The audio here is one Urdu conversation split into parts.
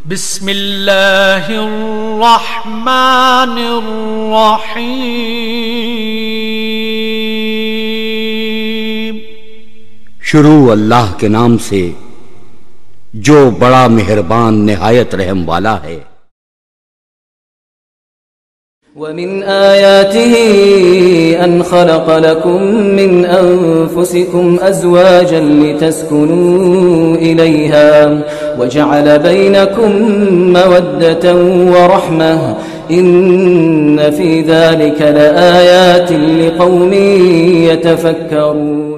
بسم اللہ الرحمن الرحیم۔ شروع اللہ کے نام سے جو بڑا مہربان نہایت رحم والا ہے۔ وَمِنْ آيَاتِهِ أَنْ خَلَقَ لَكُم مِّنْ أَنفُسِكُمْ أَزْوَاجًا لِتَسْكُنُوا إِلَيْهَا وَجَعَلَ بَيْنَكُم مَّوَدَّةً وَرَحْمَةً إِنَّ فِي ذَلِكَ لَآيَاتٍ لِقَوْمٍ يَتَفَكَّرُونَ۔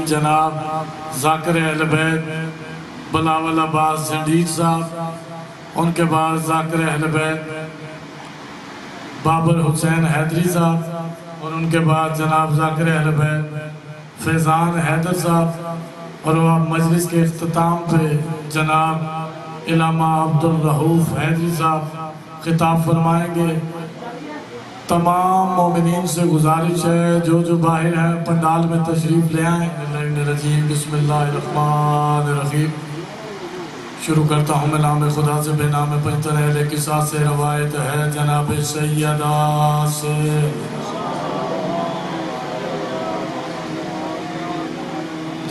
جناب ذاکر اہل بیت بلاول عباس زندید صاحب، ان کے بعد ذاکر اہل بیت بابر حسین حیدری صاحب، اور ان کے بعد جناب ذاکر اہل بیت فیضان حیدر صاحب، اور وہ مجلس کے اختتام پہ جناب علامہ عبدالرحوف حیدری صاحب خطاب فرمائیں گے۔ تمام مومنین سے گزارش ہے جو باہر ہیں پنڈال میں تشریف لے آئیں۔ بسم اللہ الرحمن الرحیم۔ شروع کرتا ہوں میں نام خدا سے، بے نام پنجتر اہل قصہ سے۔ روایت ہے جناب سیدہ سے،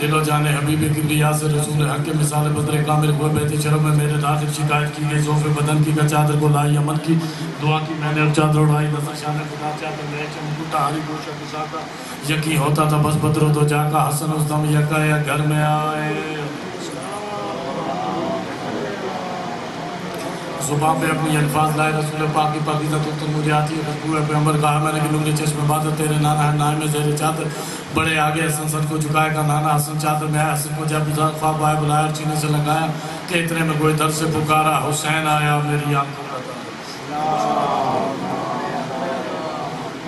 دل و جان حبیب کبریا سے، رسول حق کے مثال بدر کامل ہوئے بیت شرف میں میرے داخل شکایت کی گئی، ذوف بدن کی کا چادر کو لائی عمل کی، دعا کی میں نے اب چادر اڑائی، دسا شان خدا چادر میں چمکوٹا ہری گوشہ گزا کا یقین ہوتا تھا بس بدر و دو جا کا حسن اس دم یکا یا گھر میں آئے۔ زبان پہ اپنی الفاظ لائے، رسول پاک کی پاکیزہ تو مجھے آتی ہے، بسبوئے پیغمبر کہا میں نے کہ نور چشم بادر تیرے نانا ہے نائم زیر چادر، بڑے آگے حسن سر کو جھکائے گا نانا حسن چادر میں آیا، حسن کو جب خواب آئے بلایا اور چینے سے لگایا کہ اتنے میں کوئی در سے پکارا، حسین آیا میری آنکھوں کا تھا۔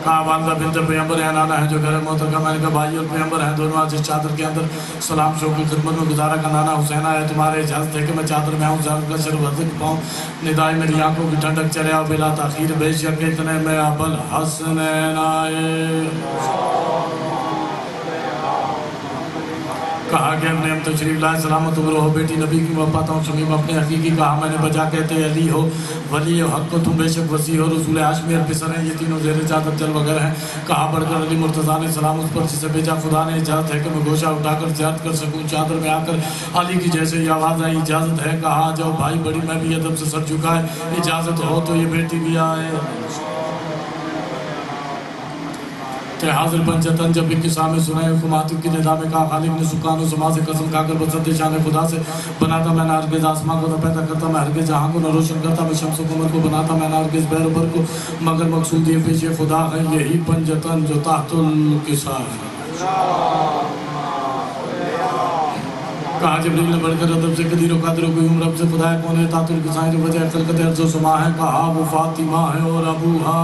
کہا والدہ بنت پیغمبر ہے نانا ہے جو گھر موتر کا، میں نے کہا بھائی اور پیغمبر ہیں دونوں آج اس چادر کے اندر، سلام شوق کی خدمت میں گزارا کا نانا حسین آیا تمہارے اجازت ہے کہ میں چادر میں آؤں، زیادہ کا شرف حضرت پاؤں، ندائی میری آنکھوں کی ٹھنڈک چلے آؤ بلا تاخیر، بے شک اتنے میں ابل حسنین آئے۔ کہا کہ ابن تشریف لائے سلامت عمر ہو بیٹی نبی کی محبت ہوں شمیم اپنے حقیقی کہا میں نے بجا کہتے علی ہو ولی حق کو تم بے شک وسیع ہو رسول ہاشمی پسر ہیں یہ تینوں زیر اجازت جل وغیرہ ہیں کہا بڑھ کر علی مرتضیٰ علیہ السلام اس پر جسے بھیجا خدا نے اجازت ہے کہ میں گوشہ اٹھا کر زیارت کر سکوں چادر میں آ کر علی کی جیسے یہ آواز آئی اجازت ہے کہا آ جاؤ بھائی بڑی میں بھی ادب سے سر جھکا ہے اجازت ہو تو یہ بیٹی بھی آئے کہ حاضر پنجتن جب ایک قصہ میں سنائے حکومات کی ندا میں کہا خالق نے سکان و سما سے قسم کھا کر بسط شان خدا سے بناتا میں نہ ہرگز آسمان کو نہ پیدا کرتا میں ہرگز جہاں کو نہ روشن کرتا میں شمس و قمر کو بناتا میں نہ ہرگز بحر و بر کو مگر مقصود یہ پیش خدا ہے یہی پنجتن جو تحت القصہ ہے کہا جبریل نے بڑھ کر ادب سے قدیر و قادر و قیوم رب سے خدا ہے کون ہے تحت القصہ ہے جو وجہ خلقت ارض و سما ہے کہا وہ فاطمہ ہے اور ابوہا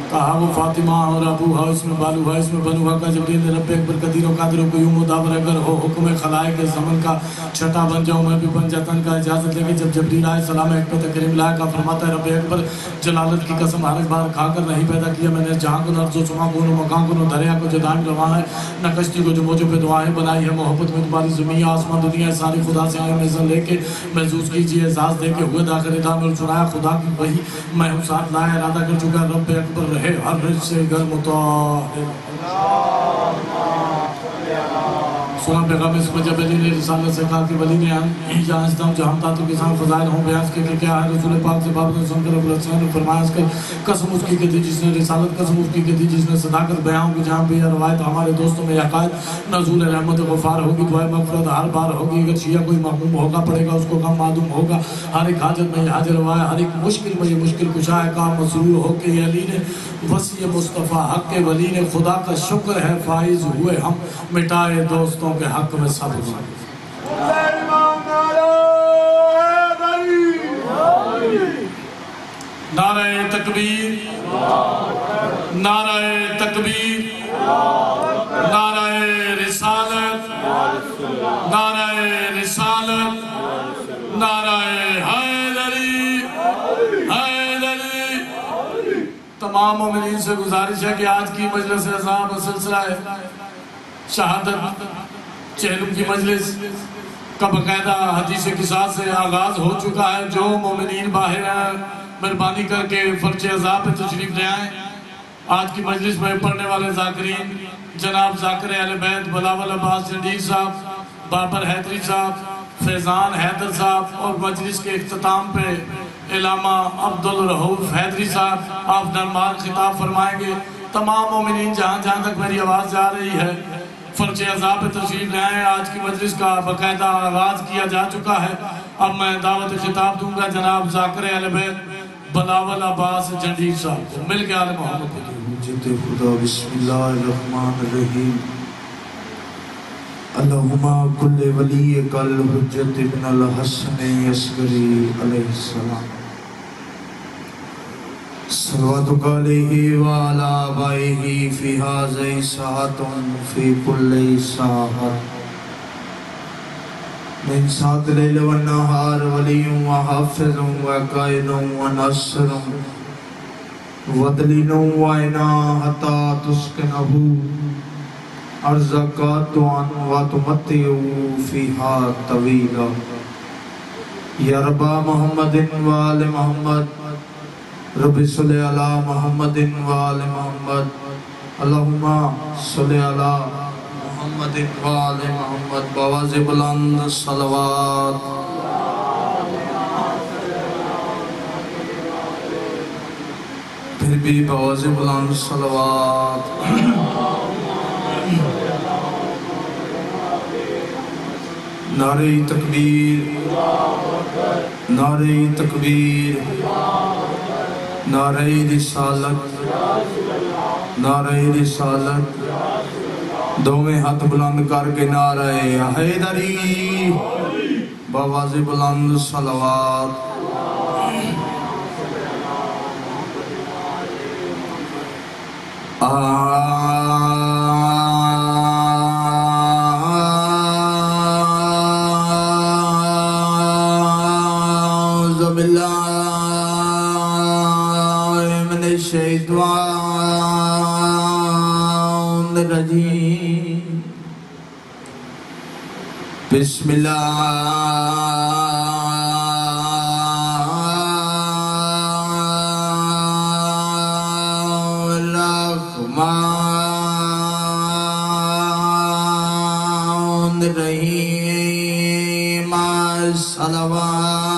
کہا وہ فاطمہ اور ابوہا اس میں بالوہا اس میں بنوہا کا جبریل نے رب اکبر قدیر و قادر و قیوم و دابر اگر ہو حکم خلائق زمن کا چھٹا بن جاؤں میں بھی پنجتن کا اجازت لے کے جب جبریل آئے سلام حکمت کریم لائے کا فرماتا ہے رب اکبر جلالت کی قسم ہر ایک بار کھا کر نہیں پیدا کیا میں نے جہاں کو نہ ارض و سما کو نہ مکان کو نہ دریا کو جو دائم رواں ہے نہ کشتی کو جو موجوں پہ دعائیں بنائی ہے محبت میں تمہاری زمین آسمان دنیا ساری خدا سے آئے نظر لے کے محسوس کیجئے اعزاز دے کے ہوئے داخل ادام اور سنایا خدا کی وہی میں ہوں ساتھ لائے ارادہ کر چکا رب اکبر رہے ہر رج سے گر مطاہر سنا پیغام اس پر جب علی نے رسالت سے کہا کہ ولی نے جہاں اس دم جہاں تاتو کسان فضائل ہوں بیانس کے کہ کیا ہے رسول پاک سے باب نے سن کر ابو الحسن نے فرمایا اس کر قسم اس کی کہ تھی جس نے رسالت قسم اس کی کہ تھی جس نے صداقت بیان کی جہاں بھی روایت ہمارے دوستوں میں عقائد نزول رحمت غفار ہوگی دعائے مغفرت ہر بار ہوگی اگر شیعہ کوئی محکوم ہوگا پڑے گا اس کو کم معدوم ہوگا ہر ایک حاجت میں حاجر ہوا ہے ہر ایک مشکل میں یہ مشکل کشا ہے کام مسرور ہو کے علی نے وسیع مصطفیٰ حق کے ولی نے خدا کا شکر ہے فائز ہوئے ہم مٹائے دوستوں کے حق میں سب نعرہ تکبیر نعرہ تکبیر نعرہ رسالت نعرہ رسالت نعرہ حیدری حیدری تمام مومنین سے گزارش ہے کہ آج کی مجلس عذاب و سلسلہ شہادت چہلم کی مجلس کا باقاعدہ حدیث قصاص سے آغاز ہو چکا ہے جو مومنین باہر ہیں مہربانی کر کے فرچ عذاب پہ تشریف لے آئیں آج کی مجلس میں پڑھنے والے ذاکرین جناب ذاکر اہل بیت بلاول عباس جنڈیر صاحب بابر حیدری صاحب فیضان حیدر صاحب اور مجلس کے اختتام پہ علامہ عبدالرحوف حیدری صاحب آپ نرمال خطاب فرمائیں گے تمام مومنین جہاں جہاں تک میری آواز جا رہی ہے فرچ عذاب پہ تشریف لے آئیں آج کی مجلس کا باقاعدہ آغاز کیا جا چکا ہے اب میں دعوت خطاب دوں گا جناب ذاکر اہل بیت بلاول عباس جنڈیر صاحب کو مل کے آل محمد کو جد خدا بسم اللہ الرحمن الرحیم اللہم کل ولی کل حجت ابن الحسن یسکری علیہ السلام صلواتک علیہ وعلا آبائہ فی حاضر ساعت فی کل ساعت من سات لیل و نہار ولی و حافظ و قائد و نصر و دلیل و عینا حتی تسکنہو ارزقات و تمتعو فیہا طویلا یا ربا محمد و آل محمد رب صلی علی محمد و آل محمد اللہم صلی علی محمد و آل محمد بواز بلند صلوات پھر بھی بواز بلند صلوات نعرہ تکبیر نعرہ تکبیر نعرہ رسالت نعرہ رسالت دوویں ہاتھ بلند کر کے نعرہ حیدری بواز بلند صلوات اعوذ باللہ من الشیطان الرجيم بسم الله الرحمن الرحيم الصلوات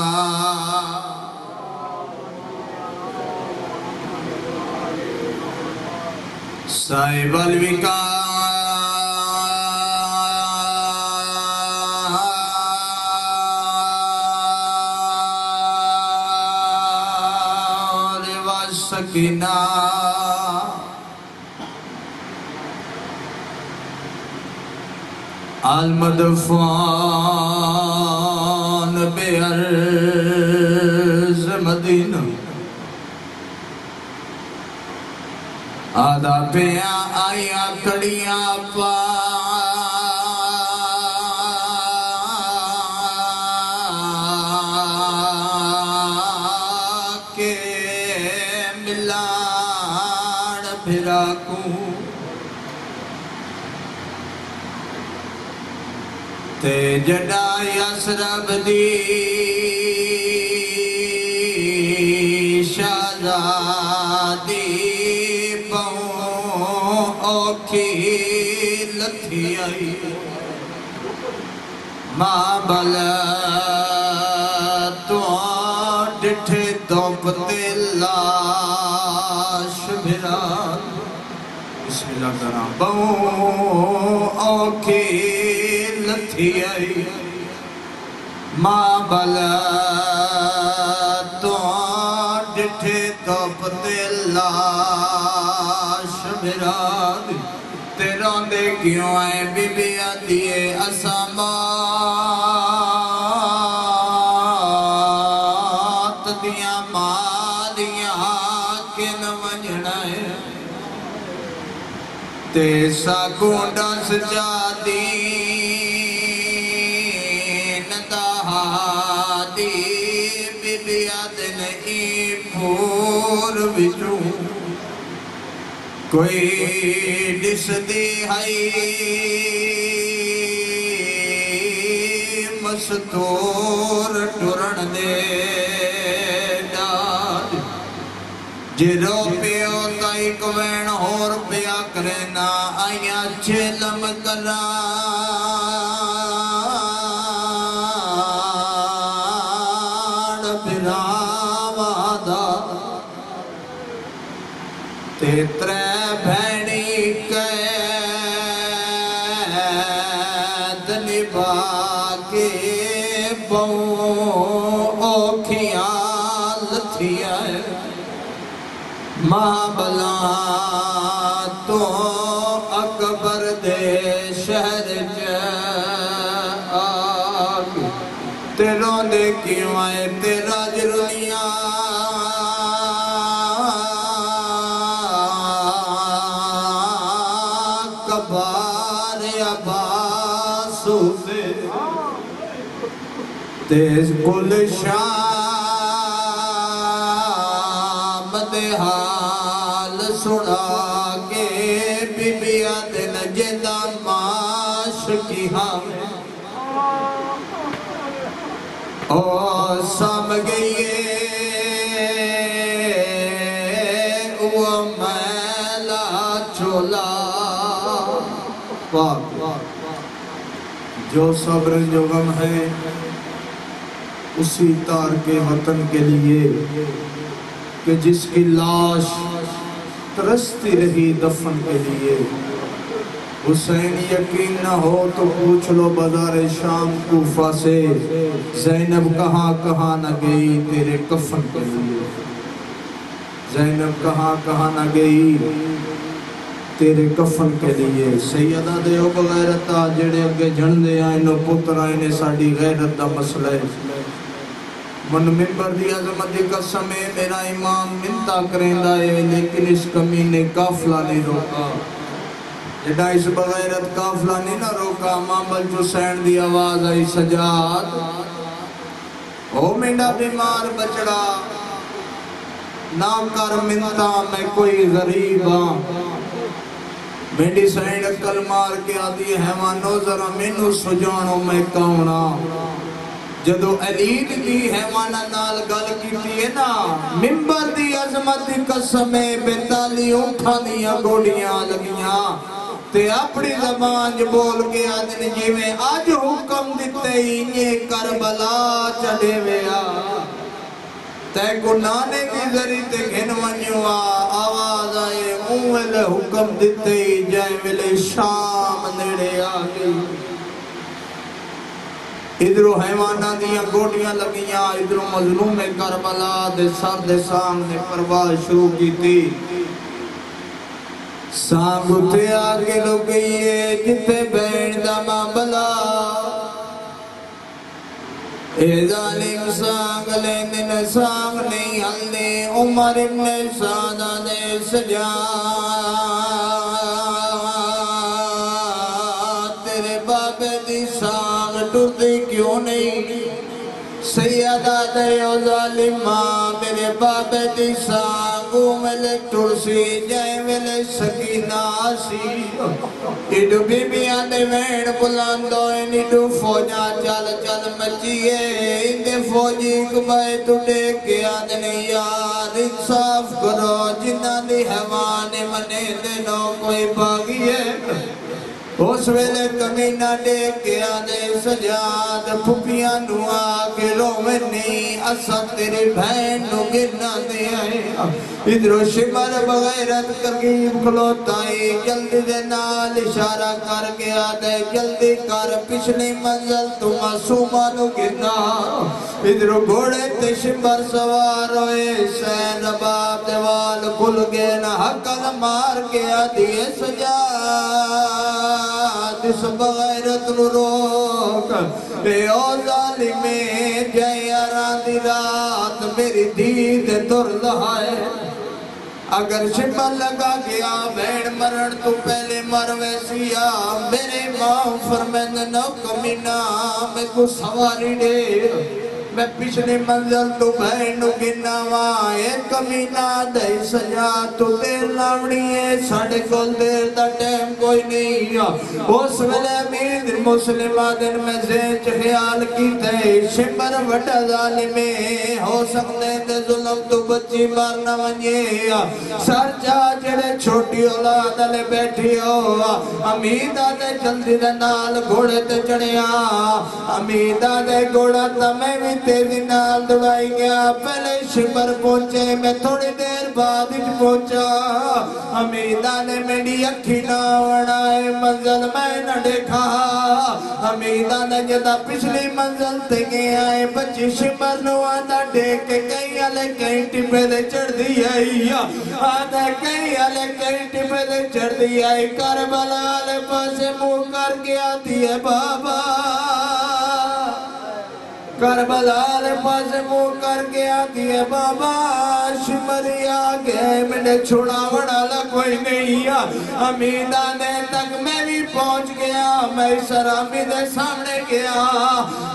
صاحب الوقار والسکینہ المدفون بعرض مدینہ آدھا پیا آیا کڑیاں پا کے ملان پھرا کو تے جڑا یسرب دی شہزادی اوکھی لتھی آئی ماں بلا تو ڈٹھے دوپتے لاش بھرا بسم اللہ کرام بہو اوکھی لتھی آئی ماں بلا تو ڈٹھے دوپتے لاش بھرا تیروں دے کیوں آئے بی بی آدھیے اسامات دیاں مالیاں کن ونجھنا ہے تیسا گونڈا سجا دین دہادی بی بی آدھن ای پور وچوں کوئی ڈس دی ہائی مستور ٹرن دے ڈاد جرو پیو تائی کوین اور پیا کرنا آیا چھلم کران بھراوا دا تیترے بھینی قید نبا کے بہو اوکھیاں لتھیاں ماں بلا تو اکبر دے شہر جاگ تیروں دے کیوں آئے تیرا جرلیاں کبار عباسو سے تیز گل شام دے حال سنا کے بی بی آدن جدہ معاش کی ہم اور سام گئیے وہ میلا چولا پاک جو صبر جو غم ہے اسی تار کے وطن کے لیے کہ جس کی لاش ترستی رہی دفن کے لیے حسین یقین نہ ہو تو پوچھ لو بازار شام کوفہ سے زینب کہاں کہاں نہ گئی تیرے کفن کے لیے زینب کہاں کہاں نہ گئی تیرے کفن کے لیے سیدہ دے او بغیرتا جڑے اگے جھن دے آئیں نو پتر آئیں ساڑی غیرت دا مسئلہ ہے من منبر دی عظمت دی قسم ہے میرا امام منتا کریں دائے لیکن اس کمینے کافلہ نہیں روکا جڑا اس بغیرت کافلہ نہیں نہ روکا ماں بلچ حسین دی آواز آئی سجاد او منڈا بیمار بچڑا نہ کر منتا میں کوئی غریب ہاں میری سائن اکل مار کے آدھی حیوانو ذرا مینو سجانو میں کاؤنا جدو علید دی حیوانہ نال گل کیتی ہے نا ممبر دی عظمت دی قسمیں بیتالی اونٹھاں دیا گوڑیاں لگیاں تے اپنی زبان جو بول کے آدھنے جی میں آج حکم دیتے ہی یہ کربلا چڑھے ویا تے گنانے دی ذری تے گھن ونیوا آواز آئے اوہلے حکم دیتے ہی جائے ویلے شام نیڑے آگئی ادھرو حیوانہ دیا گوڑیاں لگیاں ادھرو مظلوم کربلا دے سر دے سامنے پرواز شروع کی تھی سانگ اٹھے آگے لو گئیے جتے بین دا معاملہ اے ظالم سانگ لیندن سانگ نہیں ہلدے عمر ابن سادہ دے سجا تیرے بابے دی سانگ ٹوٹی کیوں نہیں سیدہ دے او ظالمہ میرے بابے دی سانگو ملے ٹرسی جائے ملے سکینہ آسی ایڈو بی بی آنے وین بلاندو ایڈو فوجا چل چل مچیے اندے فوجی کبھائی تو دیکھ کے آدھنے یار انصاف کرو جنہ دی حیوانے منے دنوں کوئی باغی ہے اس ویلے کمینہ دیکھ کے آدھے سجاد پھپیاں نوا کے رومن نہیں اسد تیری بہن نو گرنا دے آئے ادھر شمر بغیرت کرگیب کھلوتائی جلدی دے نال اشارہ کر کے آدھے جلدی کر پچھلی منزل تو معصومہ نو گرنا ادھر گھوڑے تے شمر سوار ہوئے سین رباب دیوال کھل گئے نہ حقل مار کے آدھے سجاد اس بغیرت نو روک اے او ظالمیں جائے آران دی رات میری دید در لہائے اگر شمال لگا گیا بین مرن تو پہلے مروے سیا میرے ماں فرمند نو کمینہ میں کو سواری دے میں پچھلی منزل تو بہنو گناوا ایک کمینہ دے سجا تو دیر لاؤنی ہے ساڑھے کل دیر دا ٹیم کوئی نہیں اس ویلے امیر مسلمہ دن میں زیچ خیال کی تے شمبر وٹا ظالمیں ہو سکتے دے ظلم تو بچی مارنا ونجے سر چاچڑے چھوٹی اولاد لے بیٹھی ہو امیدہ دے جلدی دے نال گھوڑے تے چڑھیا امیدہ دے گھوڑا تمہیں بھی تیزی نال دوڑائی گیا پہلے شمر پہنچے میں تھوڑی دیر بعد اچ پہنچا امیدہ نے میری اکھی نہ وڑائے منزل میں نہ دیکھا امیدہ نے جدا پچھلی منزل تے گیا ہے بچی شمر نو آدھا دیکھ کے کئی علی کئی ٹپے دے چڑھ دی آئی آدھا کئی علی کئی ٹپے دے چڑھ دی آئی کربلا علی پاسے منہ کر کے آتی ہے بابا کربلا لے پاس منہ کر کے آتی ہے بابا شمری آگے میں نے چھوڑا وڑالا کوئی نہیں امیدہ نے تک میں بھی پہنچ گیا میں سر امیدہ سامنے گیا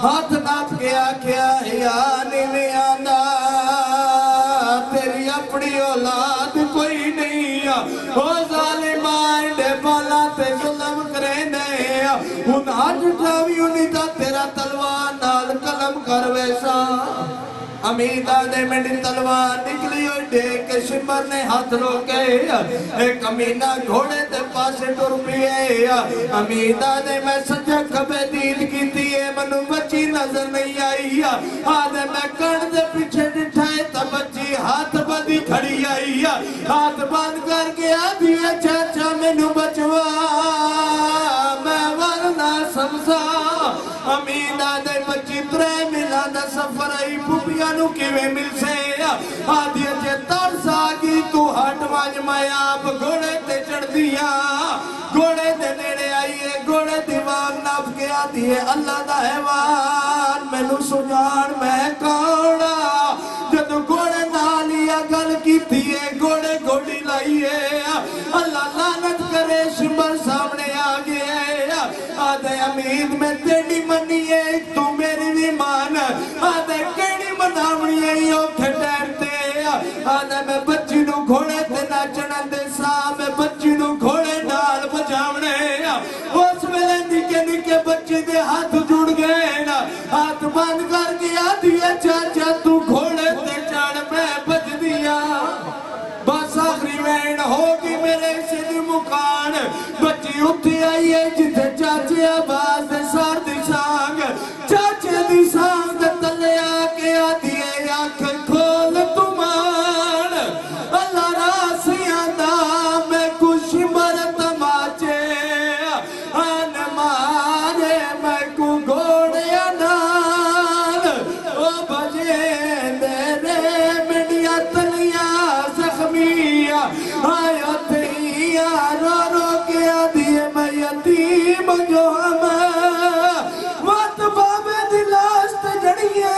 ہاتھ ناپ گیا کیا یعنی میں آندہ تیری اپنی اولاد کوئی نہیں او ظالمان دے بالا تے ظلم کرے نہیں ان آج جاوی انہی دا تیرا تلوار نال قلم کر ویسا امیدہ نے میری تلوار نکلی ہوئی دیکھ کے شمر نے ہاتھ روکے ایک امیدہ گھوڑے تے پاسے ٹر پیئے امیدہ نے میں سجا کبے دید کی تھی منو بچی نظر نہیں آئی آدھے میں کڑ دے پیچھے ڈٹھائے تا بچی ہاتھ بدی کھڑی آئی ہاتھ بند کر کے آدھی ہے چاچا منو بچوا میں ورنہ سمسا امیدہ نے بچی ترے ملا دا سفر آئی پوپیانو کیوے مل سے آدھی اچھے ترس آگی تو ہٹ واج میں آپ گھوڑے تے چڑھ دیا گھوڑے تے نیڑے آئیے گھوڑے دیوان ناپ کے آدھی ہے اللہ دا حیوان میں نو سجان میں کوڑا جدو گھوڑے نالیا گل کی تھی گھوڑے گھوڑی لائیے اللہ لعنت کرے شمر سامنے آگے آدھے امید میں تیڑی منی ہے تو میری بھی مان آدھے کیڑی مناونی ہے یوں کھٹیرتے آدھے میں بچی نو گھوڑے تے ناچنا دے سا میں بچی نو گھوڑے نال کے بچے دے ہاتھ جڑ گئے نا ہاتھ بند کر کے آدھیا چاچا تو گھوڑے تے چڑھ میں بج دیا بس آخری وین ہوگی میرے سے دی مکان بچی اٹھے آئیے جتے چاچے آباز دے سار دی سانگ چاچے دی سانگ دے تلے آکے آدھیے آنکھ کھول تمان اللہ راسیاں دا میں کچھ مرت ماچے آن مارے میں کو گھوڑے انان او بجے میرے منڈیا تلیاں زخمیاں آیا تھیا رو رو کے آدھیے میں یتیم جو وقت بابے دلاست جڑیے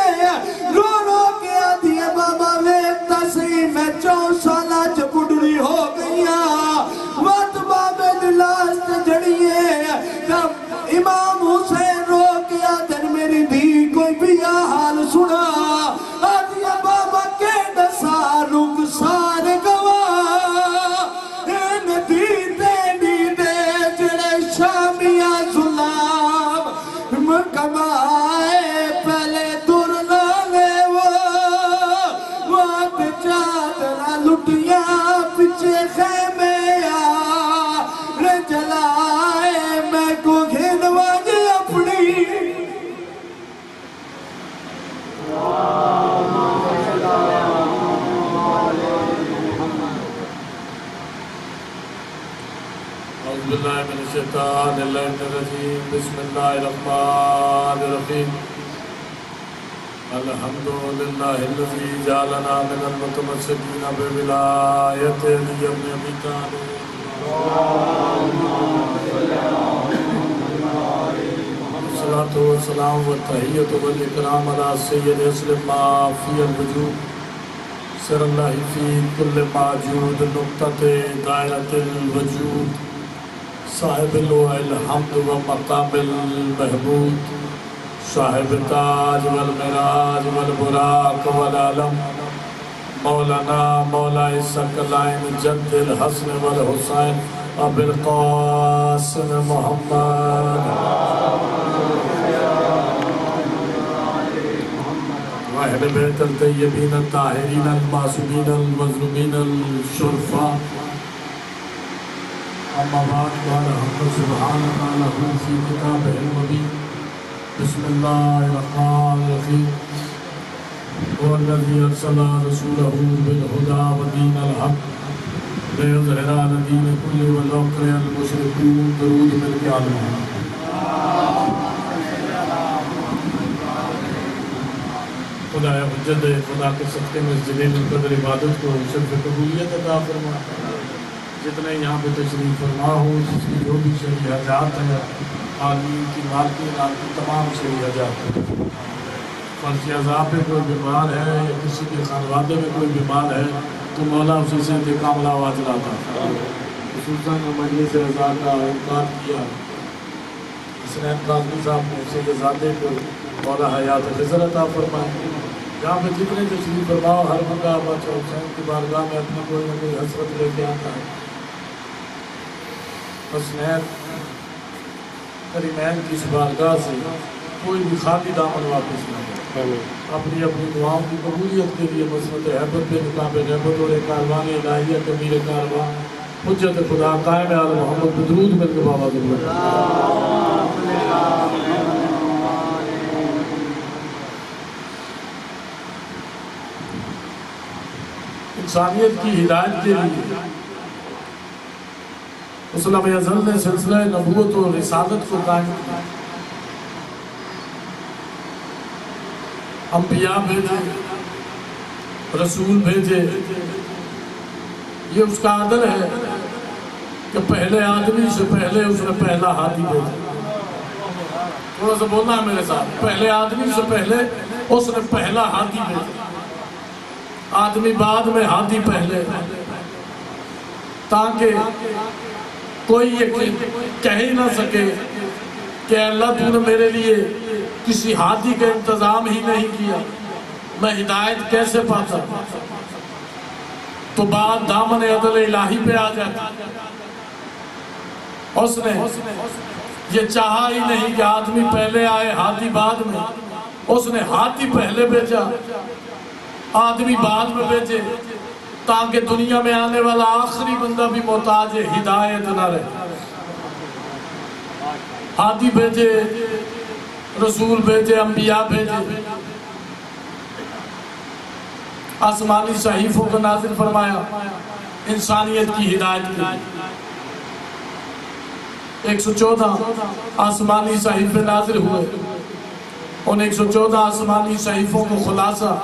رو رو کے آدھیے بابا ویکتا سی میں 4 سالہ جب بڑھڑی ہو گیا وقت بابے دلاست جڑیے جب امام حسین رو کے آدھر میری بھی کوئی بھی حال سنا آدھیے بابا کے نسار رک سار گوا این دیتے نیدے جڑے شامیاں ظلام کمائے پہلے در لالے وقت چادرہ لٹیاں پچھے خیمے آر جلائے میں کو گھنواجے اپنی اعوذ باللہ من الشیطان الرجیم بسم اللہ الرحمن الرحیم الحمدللہ الذی جعلنا من المتمسکین بولایت علی ابن ابی طالب الصلاة والسلام والتحیت والاکرام علی سید اسلم ما فی الوجود سر اللہ فی کل موجود نقطۃ دائرۃ الوجود صاحب لوح الحمد و مقام المحمود صاحب تاج والمراج والبراق والعلم مولانا مولا ثقلین جد الحسن والحسین ابو القاسم محمد واہل بیت الطیبین الطاہرین المعصومین المظلومین الشرفاء اما بعد قال حق سبحانہ لہ فی کتابہ المبین بسم اللہ الرحمن الرحیم والذی ارسل رسولہ بالہدی ودین الحق لیظہر علی الدین کلہ ولو کرہ المشرکون درود مل کے عالم خدا حجت خدا کے صدقے میں جلیل القدر عبادت کو شرف قبولیت عطا فرما جتنے یہاں پہ تشریف فرما ہو جس کی جو بھی شرعی حاجات ہے عالمین کی مالکین آپ کی تمام شرعی حاجات فرضی عذاب پہ کوئی بیمار ہے یا کسی کے خانوادے میں کوئی بیمار ہے تو مولا اسی سے انتقام لاواز لاتا خصوصاً مجلس رضا کا انکار کیا حسنین قاسمی صاحب نے اسے یہ ذاتے کو مولا حیات خضر عطا فرمائے جہاں پہ جتنے تشریف فرماؤ ہر مقام بچہ حسین کی بارگاہ میں اپنا کوئی نہ کوئی حسرت لے کے آتا ہے حسنین کریمین کی اس بارگاہ سے کوئی بھی خالی دامن واپس نہ ہو اپنی اپنی دعاؤں کی قبولیت کے لیے مسلط حیبت پہ نقاب غیبت اور کاروان الہیہ کبیر کاروان حجت خدا قائم آل محمد بدرود مل کے بابا ضرورت انسانیت کی ہدایت کے لیے اسلام ازل نے سلسلہ نبوت و رسالت کو قائم کیا انبیاء بھیجے رسول بھیجے یہ اس کا عدل ہے کہ پہلے آدمی سے پہلے اس نے پہلا ہاتھی بھیجا تھوڑا سا بولنا ہے میرے ساتھ پہلے آدمی سے پہلے اس نے پہلا ہاتھی بھیجا آدمی بعد میں ہاتھی پہلے تاکہ کوئی یہ کہہ ہی نہ سکے کہ اللہ تو نے میرے لیے کسی ہاتھی کا انتظام ہی نہیں کیا میں ہدایت کیسے پاتا تو بعد دامن عدل الہی پہ آ جاتا اس نے یہ چاہا ہی نہیں کہ آدمی پہلے آئے ہاتھی بعد میں، اس نے ہاتھی پہلے بھیجا آدمی بعد میں بھیجے، تاکہ دنیا میں آنے والا آخری بندہ بھی محتاج ہدایت نہ رہے۔ ہاتھی بھیجے، رسول بھیجے، انبیاء بھیجے، آسمانی صحیفوں کو نازل فرمایا انسانیت کی ہدایت کے لیے۔ 114 آسمانی صحیفے نازل ہوئے، ان 114 آسمانی صحیفوں کو خلاصہ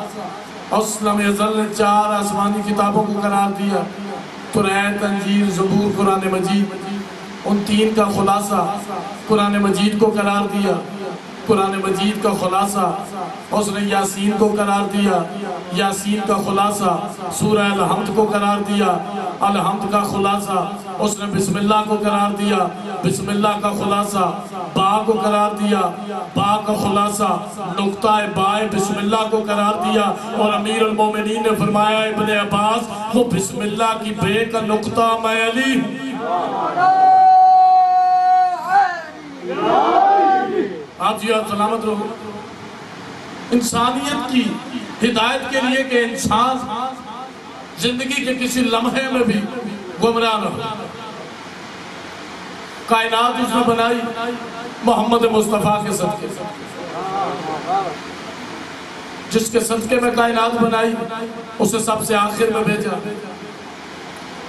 اسلم ازل نے 4 آسمانی کتابوں کو قرار دیا، توریت، انجیل، زبور، قرآن مجید۔ ان 3 کا خلاصہ قرآن مجید کو قرار دیا، قرآن مجید کا خلاصہ اس نے یاسین کو قرار دیا، یاسین کا خلاصہ سورہ الحمد کو قرار دیا، الحمد کا خلاصہ اس نے بسم اللہ کو قرار دیا، بسم اللہ کا خلاصہ با کو قرار دیا، با کا خلاصہ نقطہ بائے بسم اللہ کو قرار دیا۔ اور امیر المومنین نے فرمایا ابن عباس، وہ بسم اللہ کی بے کا نقطہ میں علی ہوں۔ آپ جی آپ سلامت رہو۔ انسانیت کی ہدایت کے لیے کہ انسان زندگی کے کسی لمحے میں بھی گمراہ نہ ہو۔ کائنات اس نے بنائی محمد مصطفیٰ کے صدقے، جس کے صدقے میں کائنات بنائی اسے سب سے آخر میں بھیجا۔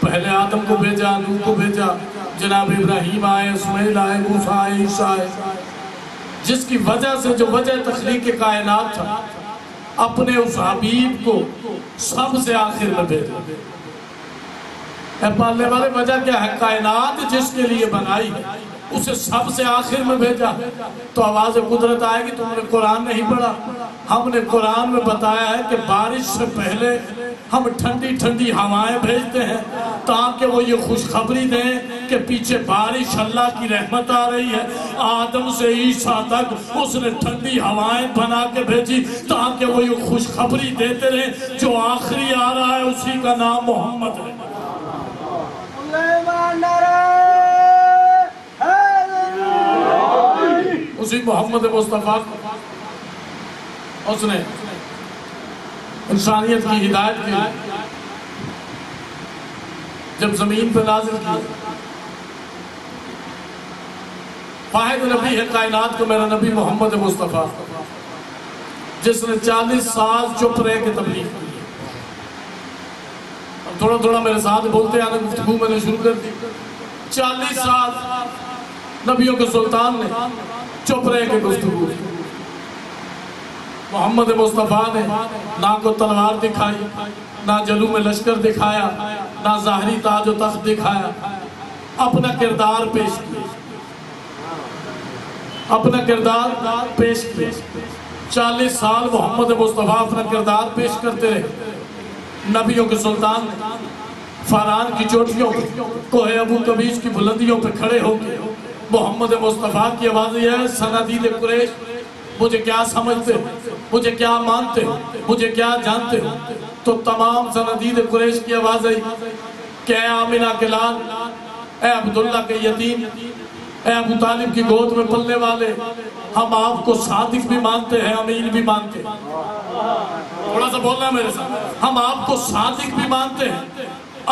پہلے آدم کو بھیجا، نوح کو بھیجا، جناب ابراہیم آئے، اسماعیل آئے، موسیٰ آئے، عیسیٰ آئے، جس کی وجہ سے جو وجہ تخلیق کائنات تھا اپنے اس حبیب کو سب سے آخر میں بھیجا۔ اے پالنے والے وجہ کیا ہے؟ کائنات جس کے لیے بنائی ہے اسے سب سے آخر میں بھیجا۔ تو آواز قدرت آئے گی تم نے قرآن نہیں پڑھا؟ ہم نے قرآن میں بتایا ہے کہ بارش سے پہلے ہم ٹھنڈی ٹھنڈی ہوائیں بھیجتے ہیں تاکہ وہ یہ خوشخبری دیں کہ پیچھے بارش اللہ کی رحمت آ رہی ہے۔ آدم سے عیسیٰ تک اس نے ٹھنڈی ہوائیں بنا کے بھیجی تاکہ وہ یہ خوشخبری دیتے رہیں جو آخری آ رہا ہے اسی کا نام محمد ہے۔ اسی محمد مصطفیٰ اس نے انسانیت کی ہدایت کی جب زمین پہ نازل کی۔ واحد نبی ہے کائنات کو میرا نبی محمد مصطفیٰ، جس نے 40 سال چپ رہ کے تبلیغ کی۔ اب تھوڑا تھوڑا میرے ساتھ بولتے آنے گفتگو میں نے شروع کر دی۔ 40 سال نبیوں کے سلطان نے چپ رہ کے گفتگو کی۔ محمد مصطفیٰ نے نہ کو تلوار دکھائی، نہ جلو میں لشکر دکھایا، نہ ظاہری تاج و تخت دکھایا، اپنا کردار پیش کیا، اپنا کردار پیش کیا۔ 40 سال محمد مصطفیٰ اپنا کردار پیش کرتے رہے۔ نبیوں کے سلطان نے فاران کی چوٹیوں پہ، کوہ ابو قبیس کی بلندیوں پہ کھڑے ہو کے محمد مصطفیٰ کی آواز یہ ہے، صنادید قریش مجھے کیا سمجھتے ہو، مجھے کیا مانتے ہو، مجھے کیا جانتے ہو؟ تو تمام صنادید قریش کی آواز آئی کہ اے آمنہ کے لال، اے عبداللہ کے یتیم، اے ابو طالب کی گود میں پلنے والے، ہم آپ کو صادق بھی مانتے ہیں، امین بھی مانتے ہیں۔ تھوڑا سا بولنا ہے میرے ساتھ، ہم آپ کو صادق بھی مانتے ہیں،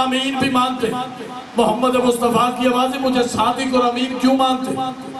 امین بھی مانتے ہیں۔ محمد مصطفیٰ کی آوازیں مجھے صادق اور امین کیوں مانتے ہیں؟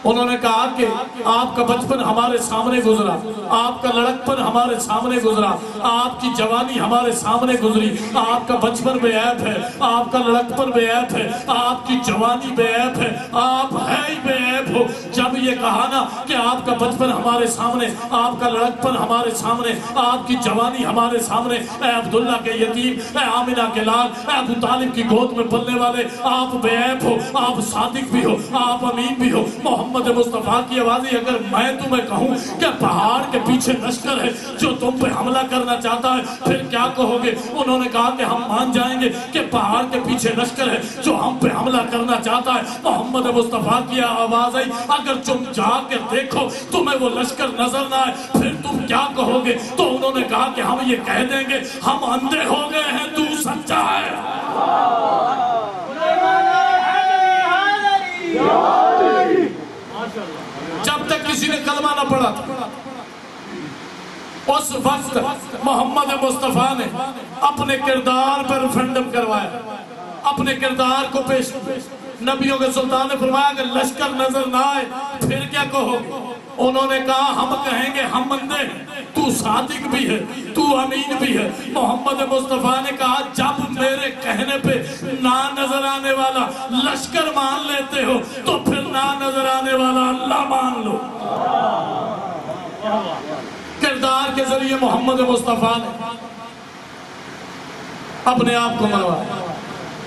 انہوں نے کہا کہ آپ کا بچپن ہمارے سامنے گزرا، آپ کا لڑکپن ہمارے سامنے گزرا، آپ کی جوانی ہمارے سامنے گزری، آپ کا بچپن بے عیب ہے، آپ کا لڑکپن بے عیب ہے، آپ کی جوانی بے عیب ہے، آپ ہے ہی بے عیب ہو۔ جب یہ کہا نا کہ آپ کا بچپن ہمارے سامنے، آپ کا لڑکپن ہمارے سامنے، آپ کی جوانی ہمارے سامنے، اے عبداللہ کے یتیم، اے آمنہ کے لال، اے ابو طالب کی گود میں پلنے والے، آپ بے عیب ہو، آپ صادق بھی ہو، آپ امین بھی ہو۔ محمد مصطفیٰ کی آوازیں اگر میں تمہیں کہوں کہ پہاڑ کے پیچھے لشکر ہے جو تم پہ حملہ کرنا چاہتا ہے، پھر کیا کہو گے؟ انہوں نے کہا کہ ہم مان جائیں گے کہ پہاڑ کے پیچھے لشکر ہے جو ہم پہ حملہ کرنا چاہتا ہے۔ محمد مصطفیٰ کی آواز آئی اگر تم جا کے دیکھو تمہیں وہ لشکر نظر نہ آئے پھر تم کیا کہو گے؟ تو انہوں نے کہا کہ ہم یہ کہہ دیں گے ہم اندھے ہو گئے ہیں، تو سچا ہے۔ کسی نے کلمہ نہ پڑھا تھا۔ اس وقت محمد مصطفیٰ نے اپنے کردار پر ریفرنڈم کروایا، اپنے کردار کو پیش کیا۔ نبیوں کے سلطان نے فرمایا کہ لشکر نظر نہ آئے پھر کیا کہو گے؟ انہوں نے کہا ہم کہیں گے ہم بندے ہیں، تو صادق بھی ہے، تو امین بھی ہے۔ محمد مصطفیٰ نے کہا جب میرے کہنے پہ نہ نظر آنے والا لشکر مان لیتے ہو تو پھر نہ نظر آنے والا اللہ مان لو۔ کردار کے ذریعے محمد مصطفیٰ نے اپنے آپ کو منوایا۔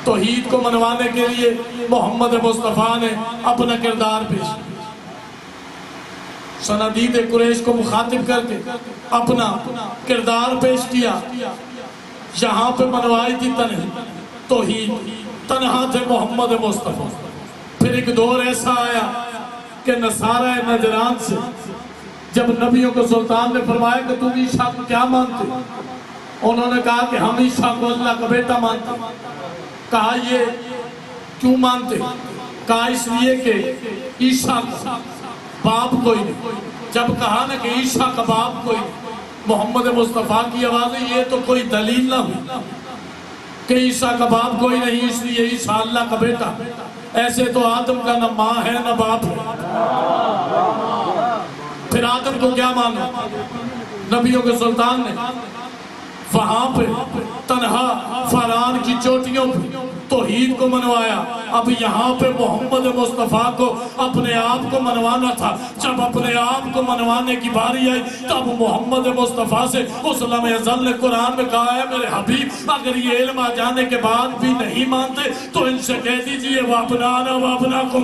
توحید کو منوانے کے لیے محمد مصطفیٰ نے اپنا کردار پیش کیا۔ صنادید قریش کو مخاطب کر کے اپنا کردار پیش کیا۔ یہاں پہ منوائی تھی توحید، تنہا تھے محمد مصطفیٰ۔ پھر ایک دور ایسا آیا کہ نصارہ نجران سے جب نبیوں کے سلطان نے فرمایا کہ تم عیسیٰ کو کیا مانتے؟ انہوں نے کہا کہ ہم عیسیٰ کو اللہ کا بیٹا مانتے۔ کہا یہ کیوں مانتے؟ کہا اس لیے کہ عیسیٰ کا باپ کوئی نہیں۔ جب کہا نا کہ عیسیٰ کا باپ کوئی نہیں، محمد مصطفیٰ کی آوازیں یہ تو کوئی دلیل نہ ہوئی کہ عیسیٰ کا باپ کوئی نہیں اس لیے عیسیٰ اللہ کا بیٹا۔ ایسے تو آدم کا نہ ماں ہے نہ باپ ہے، پھر آدم کو کیا مانو؟ نبیوں کے سلطان نے وہاں پہ تنہا فاران کی چوٹیوں پہ توحید کو منوایا۔ اب یہاں پہ محمد مصطفیٰ کو اپنے آپ کو منوانا تھا۔ جب اپنے آپ کو منوانے کی باری آئی تب محمد مصطفیٰ سے اس لمحہ ازل نے قرآن میں کہا ہے میرے حبیب اگر یہ علم آ جانے کے بعد بھی نہیں مانتے تو ان سے کہہ دیجئے وَأَبْنَانَا وَأَبْنَاكُمْ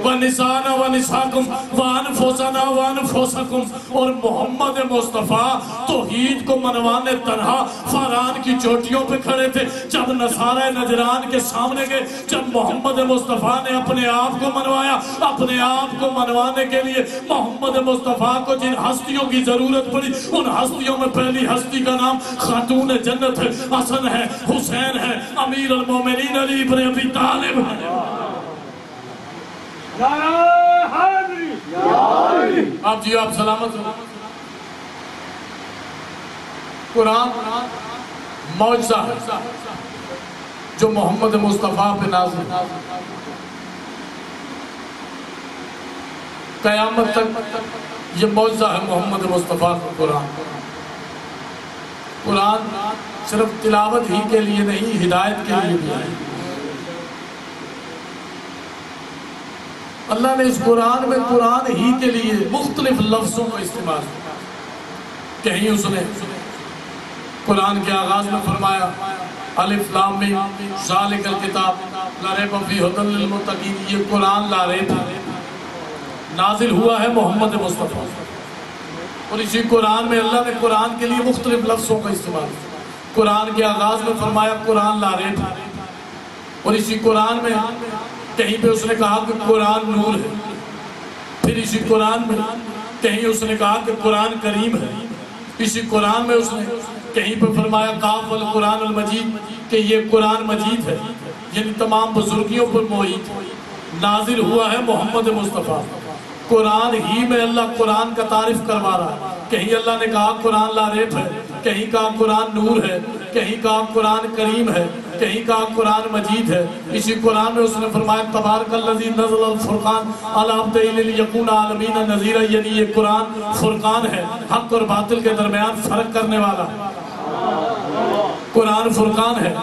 وَنِسَانَا وَنِسَاكُمْ وَأَنفُسَنَا وَأَنفُسَكُمْ۔ اور محمد مصطفیٰ توحید کو منوانے تنہا فاران کی چوٹیوں پہ کھڑے تھے۔ جب نصارہ نجران کے سامنے گئے، جب محمد مصطفیٰ نے اپنے آپ کو منوایا، اپنے آپ کو منوانے کے لیے محمد مصطفیٰ کو جن ہستیوں کی ضرورت پڑی ان ہستیوں میں پہلی ہستی کا نام خاتون جنت ہے، حسن ہے، حسین ہے، امیر المومنین علی ابن ابی طالب ہے۔ آپ جی آپ سلامت ہو۔ قرآن معجزہ ہے جو محمد مصطفیٰ پہ نازل ہے۔ قیامت تک یہ معجزہ ہے محمد مصطفیٰ کا قرآن۔ قرآن صرف تلاوت ہی کے لیے نہیں، ہدایت کے لیے بھی ہے۔ اللہ نے اس قرآن میں قرآن ہی کے لیے مختلف لفظوں کا استعمال کیا۔ کہیں اس نے قرآن کے آغاز میں فرمایا الف لام میم ذالک الکتاب لا ریب فیہ ھدی للمتقین، یہ قرآن لا ریب نازل ہوا ہے محمد مصطفیٰ۔ اور اسی قرآن میں اللہ نے قرآن کے لیے مختلف لفظوں کا استعمال کیا۔ قرآن کے آغاز میں فرمایا قرآن لا ریب، اور اسی قرآن میں کہیں پہ اس نے کہا کہ قرآن نور ہے، پھر اسی قرآن میں کہیں اس نے کہا کہ قرآن کریم ہے، اسی قرآن میں اس نے کہیں پہ فرمایا قاف والقرآن المجید کہ یہ قرآن مجید ہے، یعنی تمام بزرگیوں پر محیط نازل ہوا ہے محمد مصطفیٰ۔ قرآن ہی میں اللہ قرآن کا تعریف کروا رہا ہے۔ کہیں اللہ نے کہا قرآن لا ریب ہے، کہیں کہا قرآن نور ہے، کہیں کہا قرآن کریم ہے، کہیں کہا قرآن مجید ہے۔ اسی قرآن میں اس نے فرمایا تبارک الذی نزل الفرقان علی عبدہ لیکون عالمین نذیرا، یعنی یہ قرآن فرقان ہے، حق اور باطل کے درمیان فرق کرنے والا قرآن فرقان ہے۔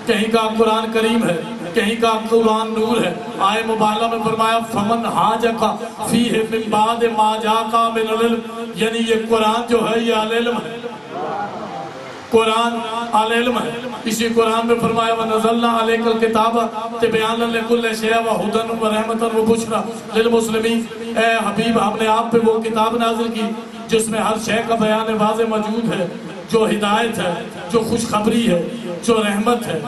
کہیں کہا قرآن کریم ہے، کہیں کہا قرآن نور ہے۔ آئے مبالغہ میں فرمایا فمن حاجک فیہ من بعد ما جاءک من العلم، یعنی یہ قرآن جو ہے یہ العلم ہے، قرآن العلم ہے۔ اسی قرآن میں فرمایا وَنَزَلْنَا عَلَيْكَ الْكِتَابَ تِبْيَانًا لِكُلِّ شَيْءٍ وَهُدًى وَرَحْمَةً وَبُشْرًى لِلْمُسْلِمِينَ۔ اے حبیب ہم نے آپ پہ وہ کتاب نازل کی جس میں ہر شے کا بیان واضح موجود ہے، جو ہدایت ہے، جو خوشخبری ہے، جو رحمت ہے۔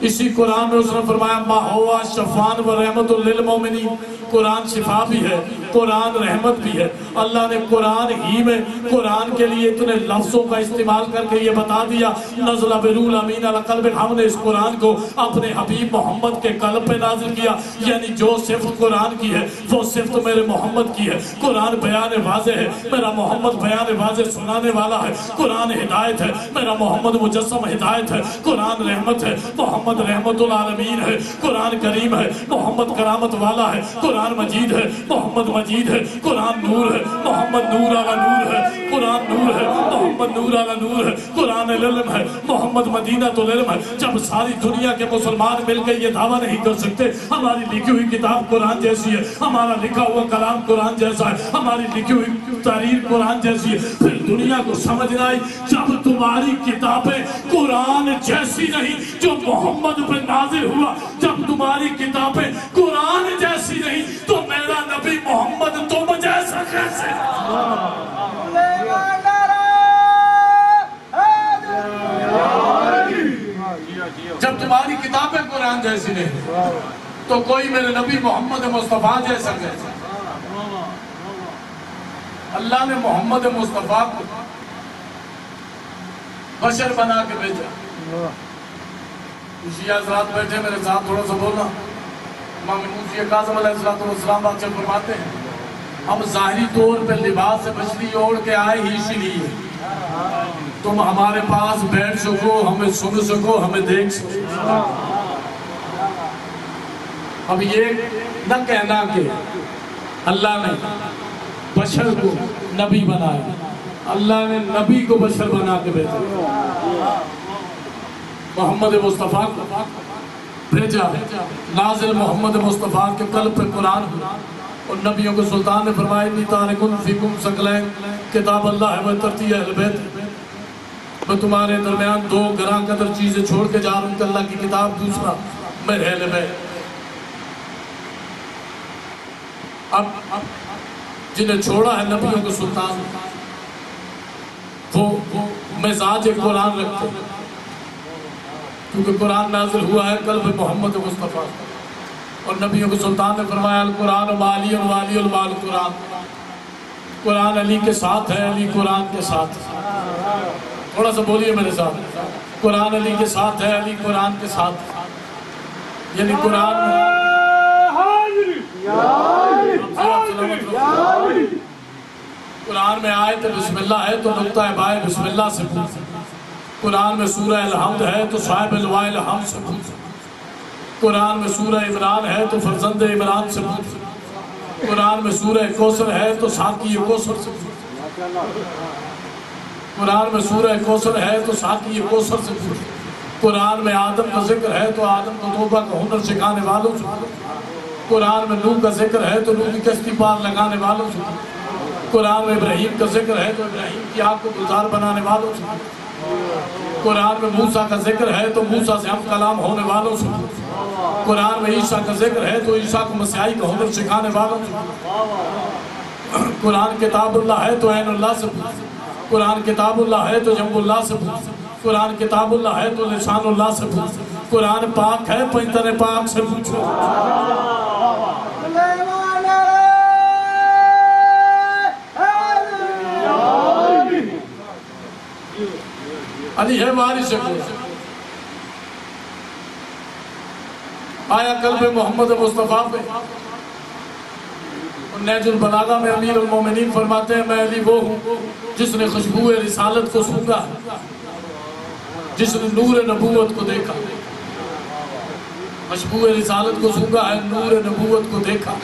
اسی قرآن میں اس نے فرمایا مَا هُوَ شَفَاءً وَرَحْمَةٌ لِلْمُؤْمِنِينَ، قرآن شفا بھی ہے، قرآن رحمت بھی ہے. اللہ نے قرآن ہی میں قرآن کے لیے اتنے لفظوں کا استعمال کر کے یہ بتا دیا نزل بالروح الامین علی قلبک. ہم نے اس قرآن کو اپنے حبیب محمد کے قلب پہ نازل کیا. یعنی جو صفت قرآن کی ہے وہ صفت میرے محمد کی ہے. قرآن بیان واضح ہے، میرا محمد بیان واضح سنانے والا ہے. قرآن ہدایت ہے، میرا محمد مجسم ہدایت ہے. قرآن رحمت ہے، محمد رحمت العالمین ہے. قرآن کریم ہے، محمد کرامت والا ہے. قرآن مجید ہے، محمد مجید ہے. قرآن نور ہے، محمد نور والا نور ہے. قرآن نور ہے، محمد نور والا نور ہے. قرآن علم ہے، محمد مدینہ تو علم ہے. جب ساری دنیا کے مسلمان مل کے یہ دعویٰ نہیں کر سکتے ہماری لکھی ہوئی کتاب قرآن جیسی ہے، ہمارا لکھا ہوا کلام قرآن جیسا ہے، ہماری لکھی ہوئی تحریر قرآن جیسی ہے، پھر دنیا کو سمجھنا ہے جب تمہاری کتابیں قرآن جیسی نہیں جو محمد پہ نازل ہوا، جب تمہاری کتابیں قرآن جیسی نہیں تو میرا نبی محمد تم جیسا کیسے؟ جب تمہاری کتابیں قرآن جیسی نہیں تو کوئی میرے نبی محمد مصطفیٰ جیسا کیسے؟ اللہ نے محمد مصطفیٰ کو بشر بنا کے بھیجا. شیعہ حضرات بیٹھے میرے ساتھ تھوڑا سا بولنا. امام موسی کاظم علیہ السلام بات چل فرماتے ہیں ہم ظاہری طور پہ لباس بشری اوڑھ کے آئے ہی اسی لیے تم ہمارے پاس بیٹھ سکو، ہمیں سن سکو، ہمیں دیکھ سکو. اب یہ نہ کہنا کہ اللہ نے بشر کو نبی بنایا، اللہ نے نبی کو بشر بنا کے بھیجا، محمد مصطفیٰ کو بھیجا. نازل محمد مصطفیٰ کے قلب پہ قرآن ہوا اور نبیوں کے سلطان نے فرمایا انی تارکن فیکم ثقلین، کتاب اللہ ہے وہ ترتی اہل بیت. میں تمہارے درمیان دو گراں قدر چیزیں چھوڑ کے جا رہا ہوں کہ اللہ کی کتاب، دوسرا میرے اہل بیت. اب جنہیں چھوڑا ہے نبیوں کے سلطان وہ مزاج قرآن رکھتے ہیں کیونکہ قرآن نازل ہوا ہے قلب محمد مصطفیٰ. اور نبیوں کے سلطان نے فرمایا القرآن والی والی المال قرآن. قرآن علی کے ساتھ ہے، علی قرآن کے ساتھ. تھوڑا سا بولیے میرے ساتھ، قرآن علی کے ساتھ ہے، علی قرآن کے ساتھ. یعنی قرآن میں آیت بسم اللہ ہے تو نقطہ بائے بسم اللہ سے پوچھ. قرآن میں سورہ الحمد ہے تو صاحب لواء الحمد سے پوچھ. قرآن میں سورہ عمران ہے تو فرزند عمران سے پوچھ. قرآن میں سورہ کوثر ہے تو ساقی کوثر سے پوچھ. قرآن میں سورہ کوثر ہے تو ساقی کوثر سے پوچھ. قرآن میں آدم کا ذکر ہے تو آدم کو توبہ کا ہنر سکھانے والوں سے پوچھ. قرآن میں نوح کا ذکر ہے تو نوح کی کشتی پار لگانے والوں سے پوچھ. قرآن میں ابراہیم کا ذکر ہے تو ابراہیم کی آگ کو گلزار بنانے والوں سے پوچھ. قرآن میں موسیٰ کا ذکر ہے تو موسیٰ سے ہم کلام ہونے والوں سے پوچھ. قرآن میں عیسیٰ کا ذکر ہے تو عیسیٰ کو مسیحائی کا ہنر سکھانے والوں سے پوچھ. قرآن کتاب اللہ ہے تو عین اللہ سے پوچھ. قرآن کتاب اللہ ہے تو جنب اللہ سے پوچھ. قرآن کتاب اللہ ہے تو لسان اللہ سے پوچھ. قرآن پاک ہے پنجتن پاک سے پوچھو. علی ہے وارث پوچھ. آیا قلب محمد مصطفیٰ پہ. نیج البلاغہ میں امیر المومنین فرماتے ہیں میں علی وہ ہوں جس نے خوشبو رسالت کو سونگا، جس نے نور نبوت کو دیکھا. خوشبو رسالت کو سونگا ہے، نور نبوت کو دیکھا.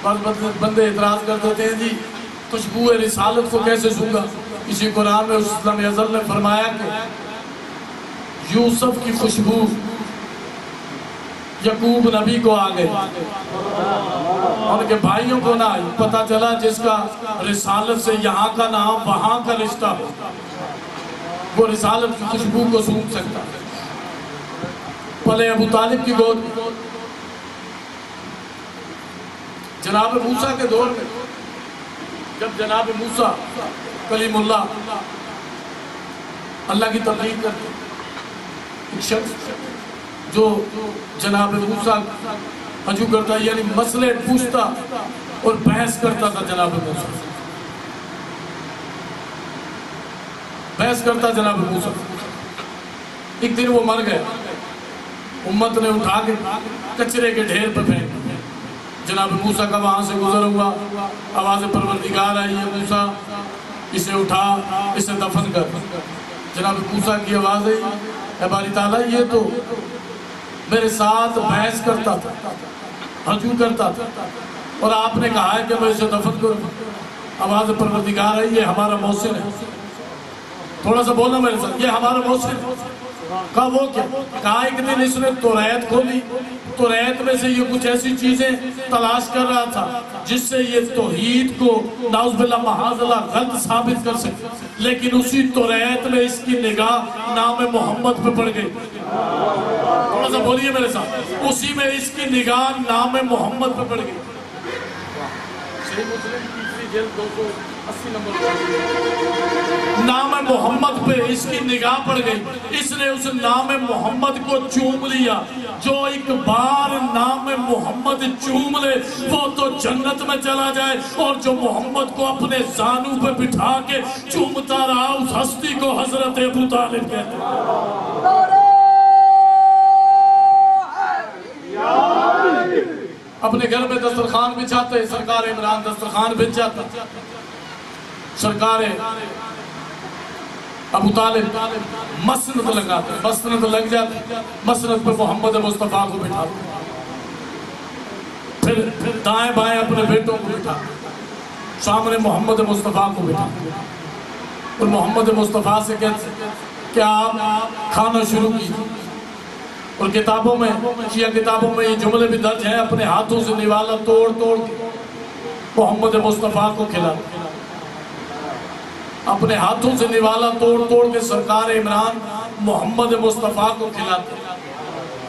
بعض بندے اعتراض کر دیتے ہیں جی خوشبو رسالت کو کیسے سونگا؟ اسی قرآن میں اسلام ازل نے فرمایا کہ یوسف کی خوشبو یعقوب نبی کو آ گئی، ان کے بھائیوں کو نہ آئی. پتہ چلا جس کا رسالت سے یہاں کا نام وہاں کا رشتہ ہو وہ رسالت کی خوشبو کو سونگ سکتا. پلے ابو طالب کی گود جناب موسیٰ کے دور میں جب جناب موسیٰ کلیم اللہ اللہ کی تبلیغ کرتے، ایک شخص جو جناب موسیٰ حجو کرتا یعنی مسئلے پوچھتا اور بحث کرتا تھا جناب موسیٰ، بحث کرتا جناب موسیٰ۔ ایک دن وہ مر گئے، امت نے اٹھا کے کچرے کے ڈھیر پہ پھینک، جناب موسیٰ کا وہاں سے گزر ہوا، آواز پروردگار آئی ہے موسیٰ اسے اٹھا، اسے دفن کر۔ جناب موسیٰ کی آواز آئی، اے باری تعالیٰ یہ تو میرے ساتھ بحث کرتا تھا، ہجوم کرتا تھا، اور آپ نے کہا ہے کہ میں اسے دفن کروں۔ آواز پروردگار آئی، یہ ہمارا محسن ہے۔ تھوڑا سا بولنا میرے ساتھ، یہ ہمارا محسن ہے۔ کہا وہ کیا؟ کہا ایک دن اس نے توریت کھولی، توریت میں سے یہ کچھ ایسی چیزیں تلاش کر رہا تھا جس سے یہ توحید کو نعوذ باللہ معاذ اللہ غلط ثابت کر سکے، لیکن اسی توریت میں اس کی نگاہ نام محمد پہ پڑ گئی۔ تھوڑا سا بولیے میرے ساتھ، اسی میں اس کی نگاہ نام محمد پہ پڑ گئی۔ صحیح مسلم تیسری جلد 280 نمبر، نام محمد پہ اس کی نگاہ پڑ گئی۔ اس نے اس نام محمد کو چوم لیا۔ جو ایک بار نام محمد چوم لے وہ تو جنت میں چلا جائے، اور جو محمد کو اپنے زانوں پہ بٹھا کے چومتا رہا اس ہستی کو حضرت ابو طالب کہتے ہیں۔ اپنے گھر میں دسترخوان بچھاتے، سرکار عمران دسترخوان بچ جاتا، سرکار ابو طالب مسند لگاتے، مسند لگ جاتے، مسند پہ محمد مصطفیٰ کو بٹھاتے، پھر دائیں بائیں اپنے بیٹوں کو بٹھاتے، سامنے محمد مصطفیٰ کو بٹھاتے، اور محمد مصطفیٰ سے کہتے کہ آپ کھانا شروع کیجئے۔ اور کتابوں میں، شیعہ کتابوں میں یہ جملے بھی درج ہیں، اپنے ہاتھوں سے نوالا توڑ توڑ کے محمد مصطفیٰ کو کھلاتے، اپنے ہاتھوں سے نوالا توڑ توڑ کے سرکار عمران محمد مصطفیٰ کو کھلاتے۔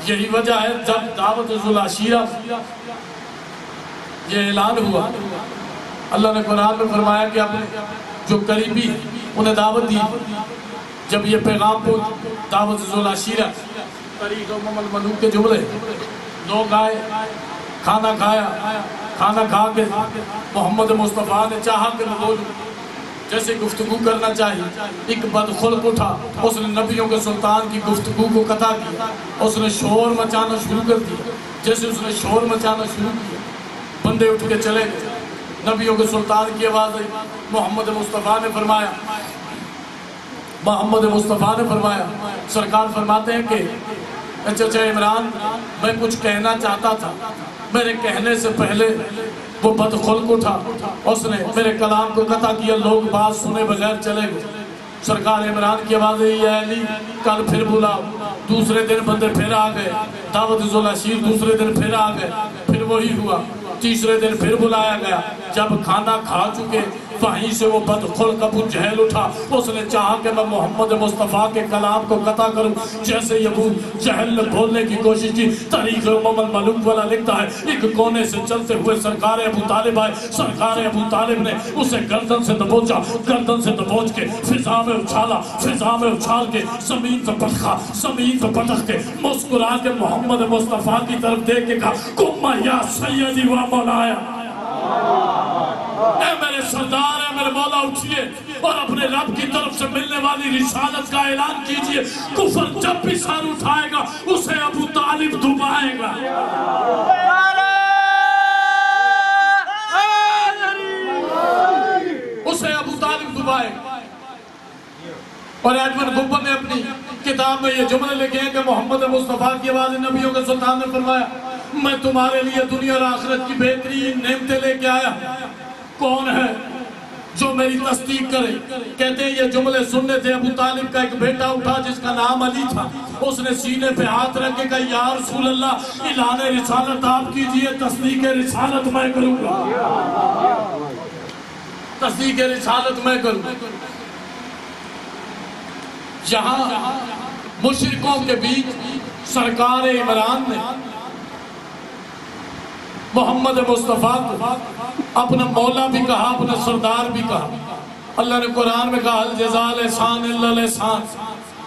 یہی وجہ ہے جب دعوت ذوالعشیرہ یہ اعلان ہوا، اللہ نے قرآن میں فرمایا کہ اپنے جو قریبی انہیں دعوت دی۔ جب یہ پیغام پہنچ دعوت ذوالعشیرہ، طریق امم الملوک کے جملے، لوگ آئے، کھانا کھایا، کھانا کھا کے محمد مصطفیٰ نے چاہا کہ میں بولوں، جیسے گفتگو کرنا چاہیے، ایک بدخلق اٹھا، اس نے نبیوں کے سلطان کی گفتگو کو قطع کیا، اس نے شور مچانا شروع کر دیا۔ جیسے اس نے شور مچانا شروع کیا، بندے اٹھ کے چلے گئے، نبیوں کے سلطان کی آواز آئی، محمد مصطفیٰ نے فرمایا، محمد مصطفیٰ نے فرمایا، سرکار فرماتے ہیں کہ اچھا عمران میں کچھ کہنا چاہتا تھا، میرے کہنے سے پہلے وہ بدخلق اٹھا، اس نے میرے کلام کو قطع کیا، لوگ بات سنے بغیر چلے گئے۔ سرکار عمران کی آواز ہے، یا علی کل پھر بلاؤ۔ دوسرے دن بندے پھر آ گئے، دعوت ذوالعشیر دوسرے دن پھر آ گئے، پھر وہی ہوا، تیسرے دن پھر بلایا گیا۔ جب کھانا کھا چکے وہیں سے وہ بدخلق ابو جہل اٹھا، اس نے چاہا کہ میں محمد مصطفیٰ کے کلام کو قطع کروں۔ جیسے ابو جہل نے بولنے کی کوشش کی، تاریخ امم الملوک والا لکھتا ہے ایک کونے سے چلتے ہوئے سرکار ابو طالب آئے، سرکار ابو طالب نے اسے گردن سے دبوچا، گردن سے دبوچ کے فضا میں اچھالا، فضا میں اچھال کے زمین پہ پٹخا، زمین پہ پٹخ کے مسکرا کے محمد مصطفیٰ کی طرف دیکھ کے کہا، قم یا سیدی و مولایا، اے میرے سردار، اے میرے مولا اٹھئے اور اپنے رب کی طرف سے ملنے والی رسالت کا اعلان کیجئے۔ کفر جب بھی سر اٹھائے گا اسے ابو طالب دبائے گا۔ اسے ابو طالب دبائے گا۔ اور ایڈمن گوبر نے اپنی کتاب میں یہ جملے لکھے ہیں کہ محمد مصطفیٰ کی آواز نبیوں کے سلطان نے فرمایا، میں تمہارے لیے دنیا اور آخرت کی بہترین نعمتیں لے کے آیا، کون ہے جو میری تصدیق کرے؟ کہتے ہیں یہ جملے سننے تھے، ابو طالب کا ایک بیٹا اٹھا جس کا نام علی تھا، اس نے سینے پہ ہاتھ رکھ کے کہا، یا رسول اللہ اعلان رسالت آپ کیجئے، تصدیق رسالت میں کروں گا، تصدیق رسالت میں کروں گا۔ یہاں مشرکوں کے بیچ سرکار عمران نے محمد مصطفیٰ کو اپنا مولا بھی کہا، اپنا سردار بھی کہا۔ اللہ نے قرآن میں کہا، الجزاء الاحسان الا الاحسان،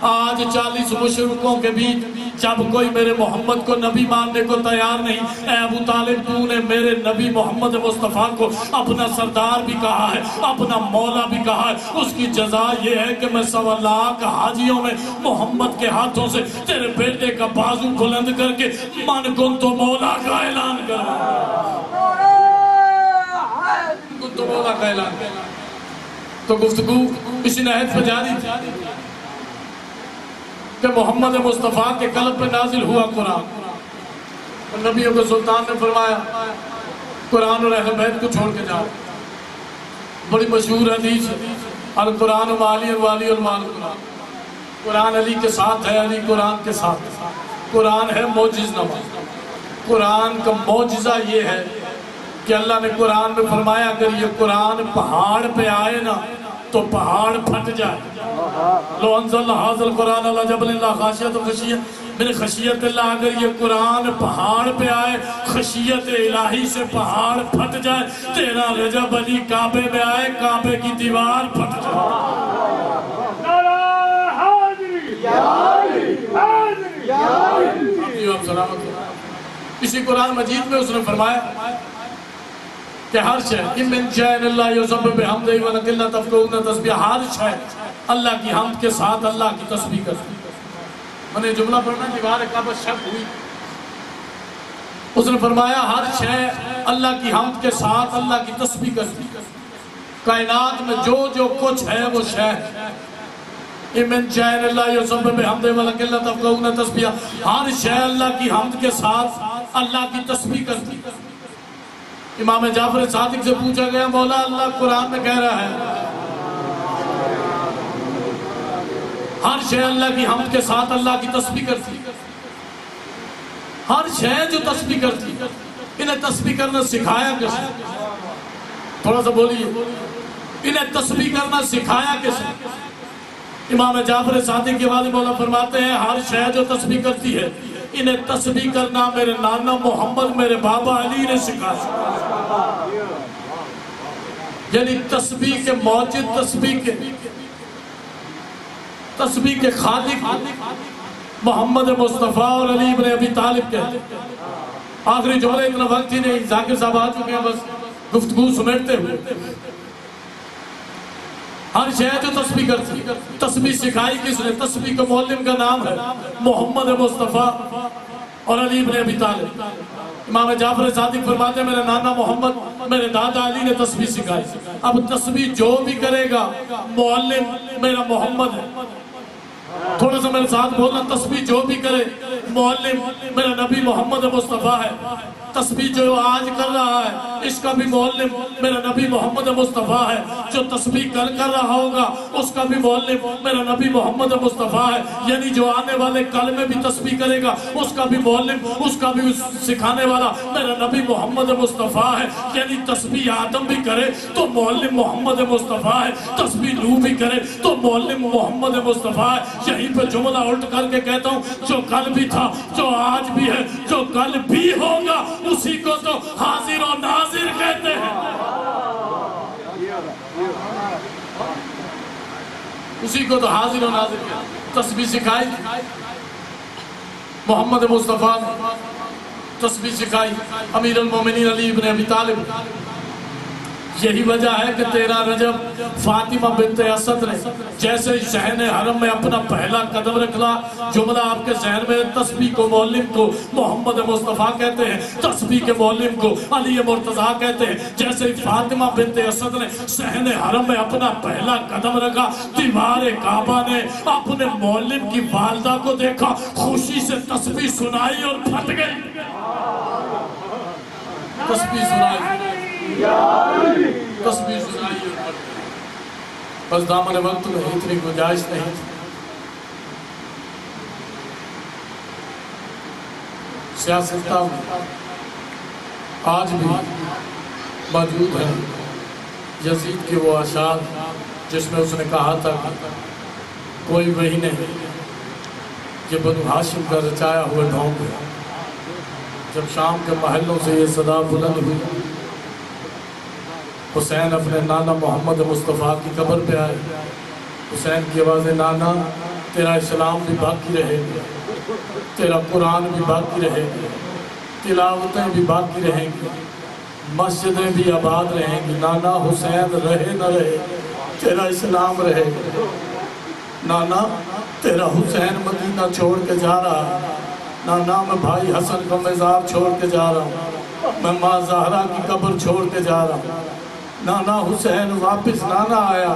آج 40 مشرکوں کے بیچ جب کوئی میرے محمد کو نبی ماننے کو تیار نہیں، اے ابو طالب تو نے میرے نبی محمد مصطفیٰ کو اپنا سردار بھی کہا ہے، اپنا مولا بھی کہا ہے، اس کی جزا یہ ہے کہ میں 1.25 لاکھ حاجیوں میں محمد کے ہاتھوں سے تیرے بیٹے کا بازو بلند کر کے من کن تو مولا کا اعلان کر تو مولا کا اعلان کر۔ تو گفتگو اسی نہج پہ جاری تھی کہ محمد مصطفیٰ کے قلب پہ نازل ہوا قرآن، اور نبیوں کے سلطان نے فرمایا قرآن اور اہل بیت کو چھوڑ کے جاؤ۔ بڑی مشہور حدیث ہے، القرآن والی والی المال قرآن، قرآن علی کے ساتھ ہے، علی قرآن کے ساتھ۔ قرآن ہے معجز نامہ۔ قرآن کا معجزہ یہ ہے کہ اللہ نے قرآن میں فرمایا اگر یہ قرآن پہاڑ پہ آئے نا تو پہاڑ پھٹ جائے۔ لو انزلنا ھذا القرآن علی جبل خاشعۃ خشیۃ من خشیت اللہ، اگر یہ قرآن پہاڑ پہ آئے خشیت الہی سے پہاڑ پھٹ جائے۔ 13 رجب علی کعبے میں آئے، کعبے کی دیوار پھٹ جائے۔ اسی قرآن مجید میں اس نے فرمایا کہ ہر شے من جین اللہ یسبح بحمدہ ولکن لا تفقہون تسبیحہ، ہر شے اللہ کی حمد کے ساتھ اللہ کی تسبیح کرتی۔ میں نے جملہ پڑھنا دیوار کعبہ شک ہوئی، اس نے فرمایا ہر شے اللہ کی حمد کے ساتھ اللہ کی تسبیح کرتی۔ کائنات میں جو جو کچھ ہے وہ شے ہے، من جین اللہ یسبح بحمدہ ولکن لا تفقہون تسبیحہ، ہر شے اللہ کی حمد کے ساتھ اللہ کی تسبیح کرتی۔ امام جعفر صادق سے پوچھا گیا مولا اللہ قرآن میں کہہ رہا ہے ہر شے اللہ کی حمد کے ساتھ اللہ کی تسبیح کرتی، ہر شے جو تسبیح کرتی، انہیں تسبیح کرنا سکھایا کس نے؟ تھوڑا سا بولیے، انہیں تسبیح کرنا سکھایا کس نے؟ امام جعفر صادق کے والد مولا فرماتے ہیں ہر شے جو تسبیح کرتی ہے انہیں تسبیح کرنا میرے نانا محمد میرے بابا علی نے سکھایا۔ یعنی تسبیح کے موجد، تسبیح کے خالق محمد مصطفیٰ اور علی ابن ابی طالب کہتے ہیں۔ آخری جملہ اتنا وقت ہی نہیں، ذاکر صاحب آ چکے ہیں بس گفتگو سمیٹتے ہوئے۔ ہر شے جو تسبیح کرتی، تسبیح سکھائی کس نے؟ تسبیح کا معلم کا نام ہے محمد مصطفیٰ اور علی ابن ابی طالب۔ امام جعفر صادق فرماتے ہیں میرے نانا محمد میرے دادا علی نے تسبیح سکھائی۔ اب تسبیح جو بھی کرے گا معلم میرا محمد ہے۔ تھوڑا سا میرے ساتھ بولنا، تسبیح جو بھی کرے معلم میرا نبی محمد مصطفیٰ ہے۔ تسبیح جو آج کر رہا ہے اس کا بھی معلم میرا نبی محمد مصطفیٰ ہے، جو تسبیح کر رہا ہوگا اس کا بھی معلم میرا نبی محمد مصطفیٰ ہے، یعنی جو آنے والے کل میں بھی تسبیح کرے گا اس کا بھی معلم، اس کا بھی سکھانے والا میرا نبی محمد مصطفیٰ ہے۔ یعنی تسبیح آدم بھی کرے تو معلم محمد مصطفیٰ ہے، تسبیح نوح بھی کرے تو معلم محمد مصطفیٰ ہے۔ یہیں پہ جملہ الٹ کر کے کہتا ہوں جو کل بھی تھا، جو آج بھی ہے، جو کل بھی ہوگا، اسی کو تو حاضر و ناظر کہتے ہیں۔ اسی کو تو حاضر و ناظر کہتے ہیں۔ تسبیح سکھائی محمد مصطفیٰ نے، تسبیح سکھائی امیر المومنین علی ابن ابی طالب۔ یہی وجہ ہے کہ 13 رجب فاطمہ بنت اسد نے جیسے ہی صحن حرم میں اپنا پہلا قدم رکھلا، جملہ آپ کے ذہن میں تسبیح کو معلم کو محمد مصطفیٰ کہتے ہیں، تسبیح کے معلم کو علی مرتضیٰ کہتے ہیں۔ جیسے ہی فاطمہ بنت اسد نے صحن حرم میں اپنا پہلا قدم رکھا، دیوار کعبہ نے اپنے معلم کی والدہ کو دیکھا، خوشی سے تسبیح سنائی اور پھٹ گئی۔ تسبیح سنائی، تسبیح سنائی اور پھٹ گئی۔ بس دامن وقت میں اتنی گنجائش نہیں تھی۔ سیاستدان آج بھی موجود ہے یزید کے وہ اشعار جس میں اس نے کہا تھا کہ کوئی وہی نہیں کہ بنو ہاشم کا رچایا ہوا ڈھونگ ہے۔ جب شام کے محلوں سے یہ صدا بلند ہوئی، حسین اپنے نانا محمد مصطفیٰ کی قبر پہ آئے۔ حسین کی آواز نانا تیرا اسلام بھی باقی رہے گا، تیرا قرآن بھی باقی رہے گا، تلاوتیں بھی باقی رہیں گی، مسجدیں بھی آباد رہیں گی۔ نانا حسین رہے نہ رہے، تیرا اسلام رہے گا۔ نانا تیرا حسین مدینہ چھوڑ کے جا رہا ہے، نانا میں بھائی حسن کا مزار چھوڑ کے جا رہا ہوں، میں ماں زہرا کی قبر چھوڑ کے جا رہا ہوں۔ نانا حسین واپس نانا آیا،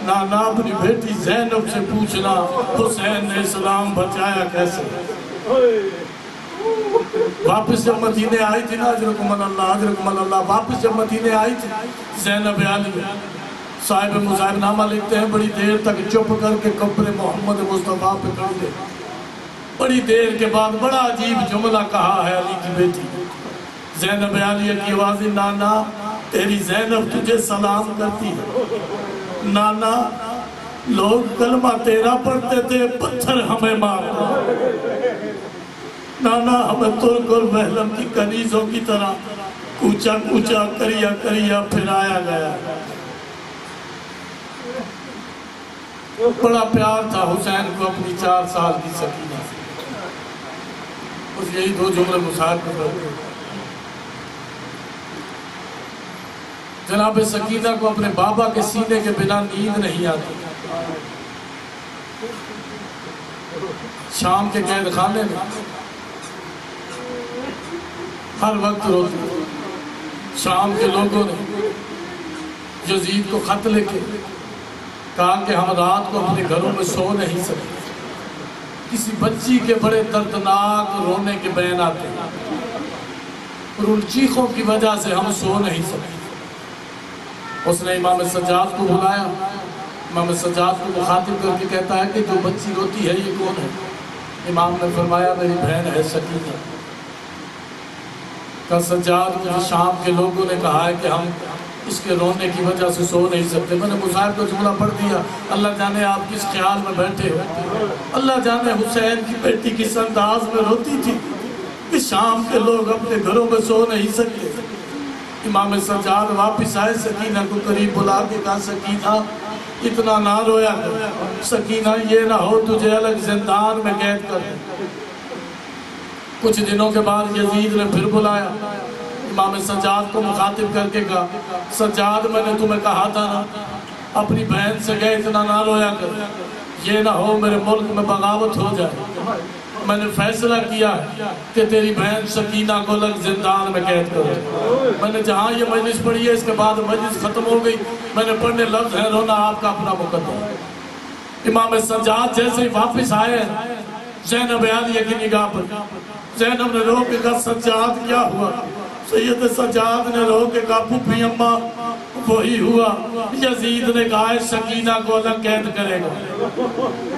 نانا اپنی بیٹی زینب سے پوچھنا حسین نے اسلام بچایا کیسے۔ واپس جب مدینے آئی تھی نا، اجرکم اللہ، واپس جب مدینے آئی تھی زینب عالیہ، صاحب مصاحب نامہ لکھتے ہیں بڑی دیر تک چپ کر کے قبر محمد مصطفیٰ پہ کھڑی رہی۔ بڑی دیر کے بعد بڑا عجیب جملہ کہا ہے علی کی بیٹی زینب عالیہ کی آواز، نانا تیری زینب تجھے سلام کرتی ہے۔ نانا لوگ کلمہ تیرا پڑھتے تھے، پتھر ہمیں مارتے۔ نانا ہمیں ترک اور بہلم کی کنیزوں کی طرح کوچا کوچا کریا کریا پھرایا گیا۔ بڑا پیار تھا حسین کو اپنی 4 سال کی سکینہ سے۔ بس یہی 2 جملے مصاحب کو پڑھتے۔ جناب سکینہ کو اپنے بابا کے سینے کے بنا نیند نہیں آتی۔ شام کے قید خانے میں ہر وقت روتی۔ شام کے لوگوں نے یزید کو خط لے کے کہا کہ ہم رات کو اپنے گھروں میں سو نہیں سکتے، کسی بچی کے بڑے دردناک رونے کے بیان آتے ہیں اور ان چیخوں کی وجہ سے ہم سو نہیں سکتے۔ اس نے امام سجاد کو بلایا، امام سجاد کو مخاطب کر کے کہتا ہے کہ جو بچی روتی ہے یہ کون ہے؟ امام نے فرمایا میری بہن ہے سکینہ۔ کہ سجاد مجھے شام کے لوگوں نے کہا ہے کہ ہم اس کے رونے کی وجہ سے سو نہیں سکتے۔ میں نے مصاحب کو جملہ پڑھ دیا، اللہ جانے آپ کس خیال میں بیٹھے ہو، اللہ جانے حسین کی بیٹی کس انداز میں روتی تھی کہ شام کے لوگ اپنے گھروں میں سو نہیں سکتے۔ امام سجاد واپس آئے، سکینہ کو قریب بلا کے کہا سکینہ اتنا نہ رویا کر، سکینہ یہ نہ ہو تجھے الگ زندان میں قید کر دیں۔ کچھ دنوں کے بعد یزید نے پھر بلایا، امام سجاد کو مخاطب کر کے کہا سجاد میں نے تمہیں کہا تھا نا اپنی بہن سے کہے اتنا نہ رویا کر، یہ نہ ہو میرے ملک میں بغاوت ہو جائے۔ میں نے فیصلہ کیا ہے کہ تیری بہن سکینہ کو الگ زندان میں قید کرو۔ میں نے جہاں یہ مجلس پڑھی ہے اس کے بعد مجلس ختم ہو گئی، میں نے پڑھنے لفظ ہے رونا آپ کا اپنا مقدر۔ امام سجاد جیسے ہی واپس آئے زینب عالیہ کی نگاہ پر، زینب نے رو کے کہا سجاد کیا ہوا؟ سید سجاد نے رو کے کہا پھوپھی اماں وہی ہوا، یزید نے کہا ہے سکینہ کو الگ قید کرے گا۔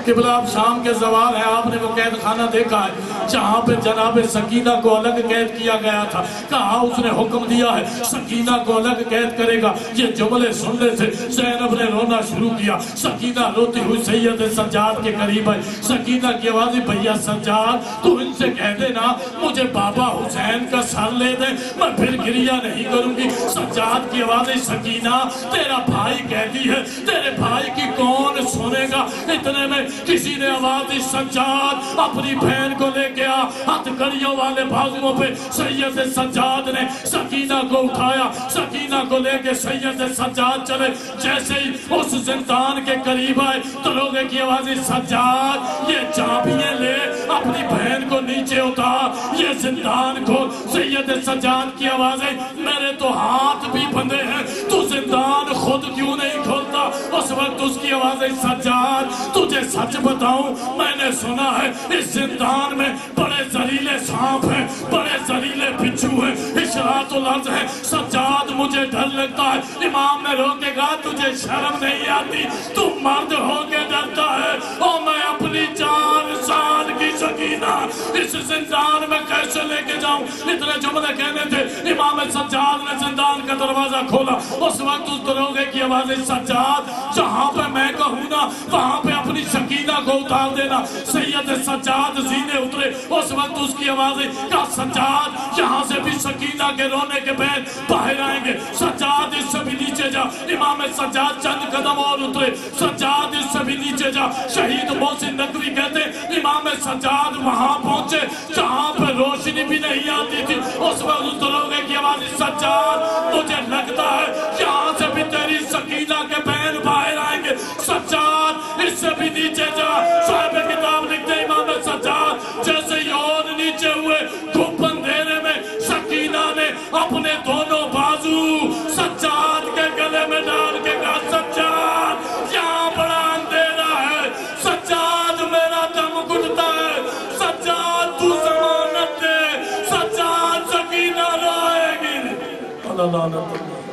قبلہ اب شام کے زوال ہے، آپ نے وہ قید خانہ دیکھا ہے جہاں پہ جناب سکینہ کو الگ قید کیا گیا تھا، کہا اس نے حکم دیا ہے سکینہ کو الگ قید کرے گا۔ یہ جملے سننے سے زینب نے رونا شروع کیا۔ سکینہ روتی ہوئی سید سجاد کے قریب آئی، سکینہ کی آوازی بھیا سجاد تو ان سے کہہ دینا مجھے بابا حسین کا سر لے دے، میں پھر گریہ نہیں کروں گی۔ سجاد کی آوازی سکینہ تیرا بھائی کہتی ہے، تیرے بھائی کی کون سنے گا؟ اتنے میں کسی نے آواز دی سجاد اپنی بہن کو لے کے آ۔ ہتھ کڑیوں والے بازووں پہ سید سجاد نے سکینہ کو اٹھایا، سکینہ کو لے کے سید سجاد چلے۔ جیسے ہی اس زندان کے قریب آئے دروغے کی آوازی سجاد یہ چابیاں لے اپنی بہن کو نیچے اتار، یہ زندان کھول۔ سید سجاد کی آوازیں میرے تو ہاتھ بھی بندھے ہیں، تو زندان خود کیوں نہیں کھولتا؟ اس وقت اس کی آوازیں سجاد تجھے سچ بتاؤں میں نے سنا ہے اس زندان میں بڑے زہریلے سانپ ہیں، بڑے زہریلے بچھو ہیں، اشراط الارض ہیں۔ سجاد مجھے ڈر لگتا ہے۔ امام نے رو کے کہا تجھے شرم نہیں آتی؟ تم مرد ہو کے ڈرتا ہے؟ اور میں اپنی 4 سال کی سکینہ اس زندان میں کیسے لے کے جاؤں؟ اتنے جملے کہنے تھے، امام سجاد نے زندان کا دروازہ کھولا، اس وقت اس دروگے کی آواز، سجاد جہاں پہ میں کہوں نا وہاں پہ اپنی سکینہ کو اتار دینا۔ سید سجاد زینے اترے، اس وقت اس کی آواز کہا سجاد یہاں سے بھی سکینہ کے رونے کے بین باہر آئیں گے، سجاد اس سے بھی نیچے جا۔ امام سجاد چند قدم اور اترے، سجاد اس سے بھی نیچے جا۔ شہید محسن ندوی کہتے امام سجاد وہاں پہنچے جہاں پہ روشنی بھی نہیں آتی تھی، اس وقت اس دروگے کی آواز، سجاد مجھے لگتا ہے یہاں سے بھی تیری سکینہ کے بین باہر آئیں گے، سجاد اس سے بھی نیچے جا۔ صاحب کتاب لکھتے امام سجاد جیسے ہی اور نیچے ہوئے، دھوپ اندھیرے میں سکینہ نے اپنے دونوں بازو سجاد کے گلے میں ڈال کے کہا سجاد یہاں بڑا اندھیرا ہے، سجاد میرا دم گھٹتا ہے، سجاد تو ضمانت دے، سجاد سکینہ روئے گی۔ اللہ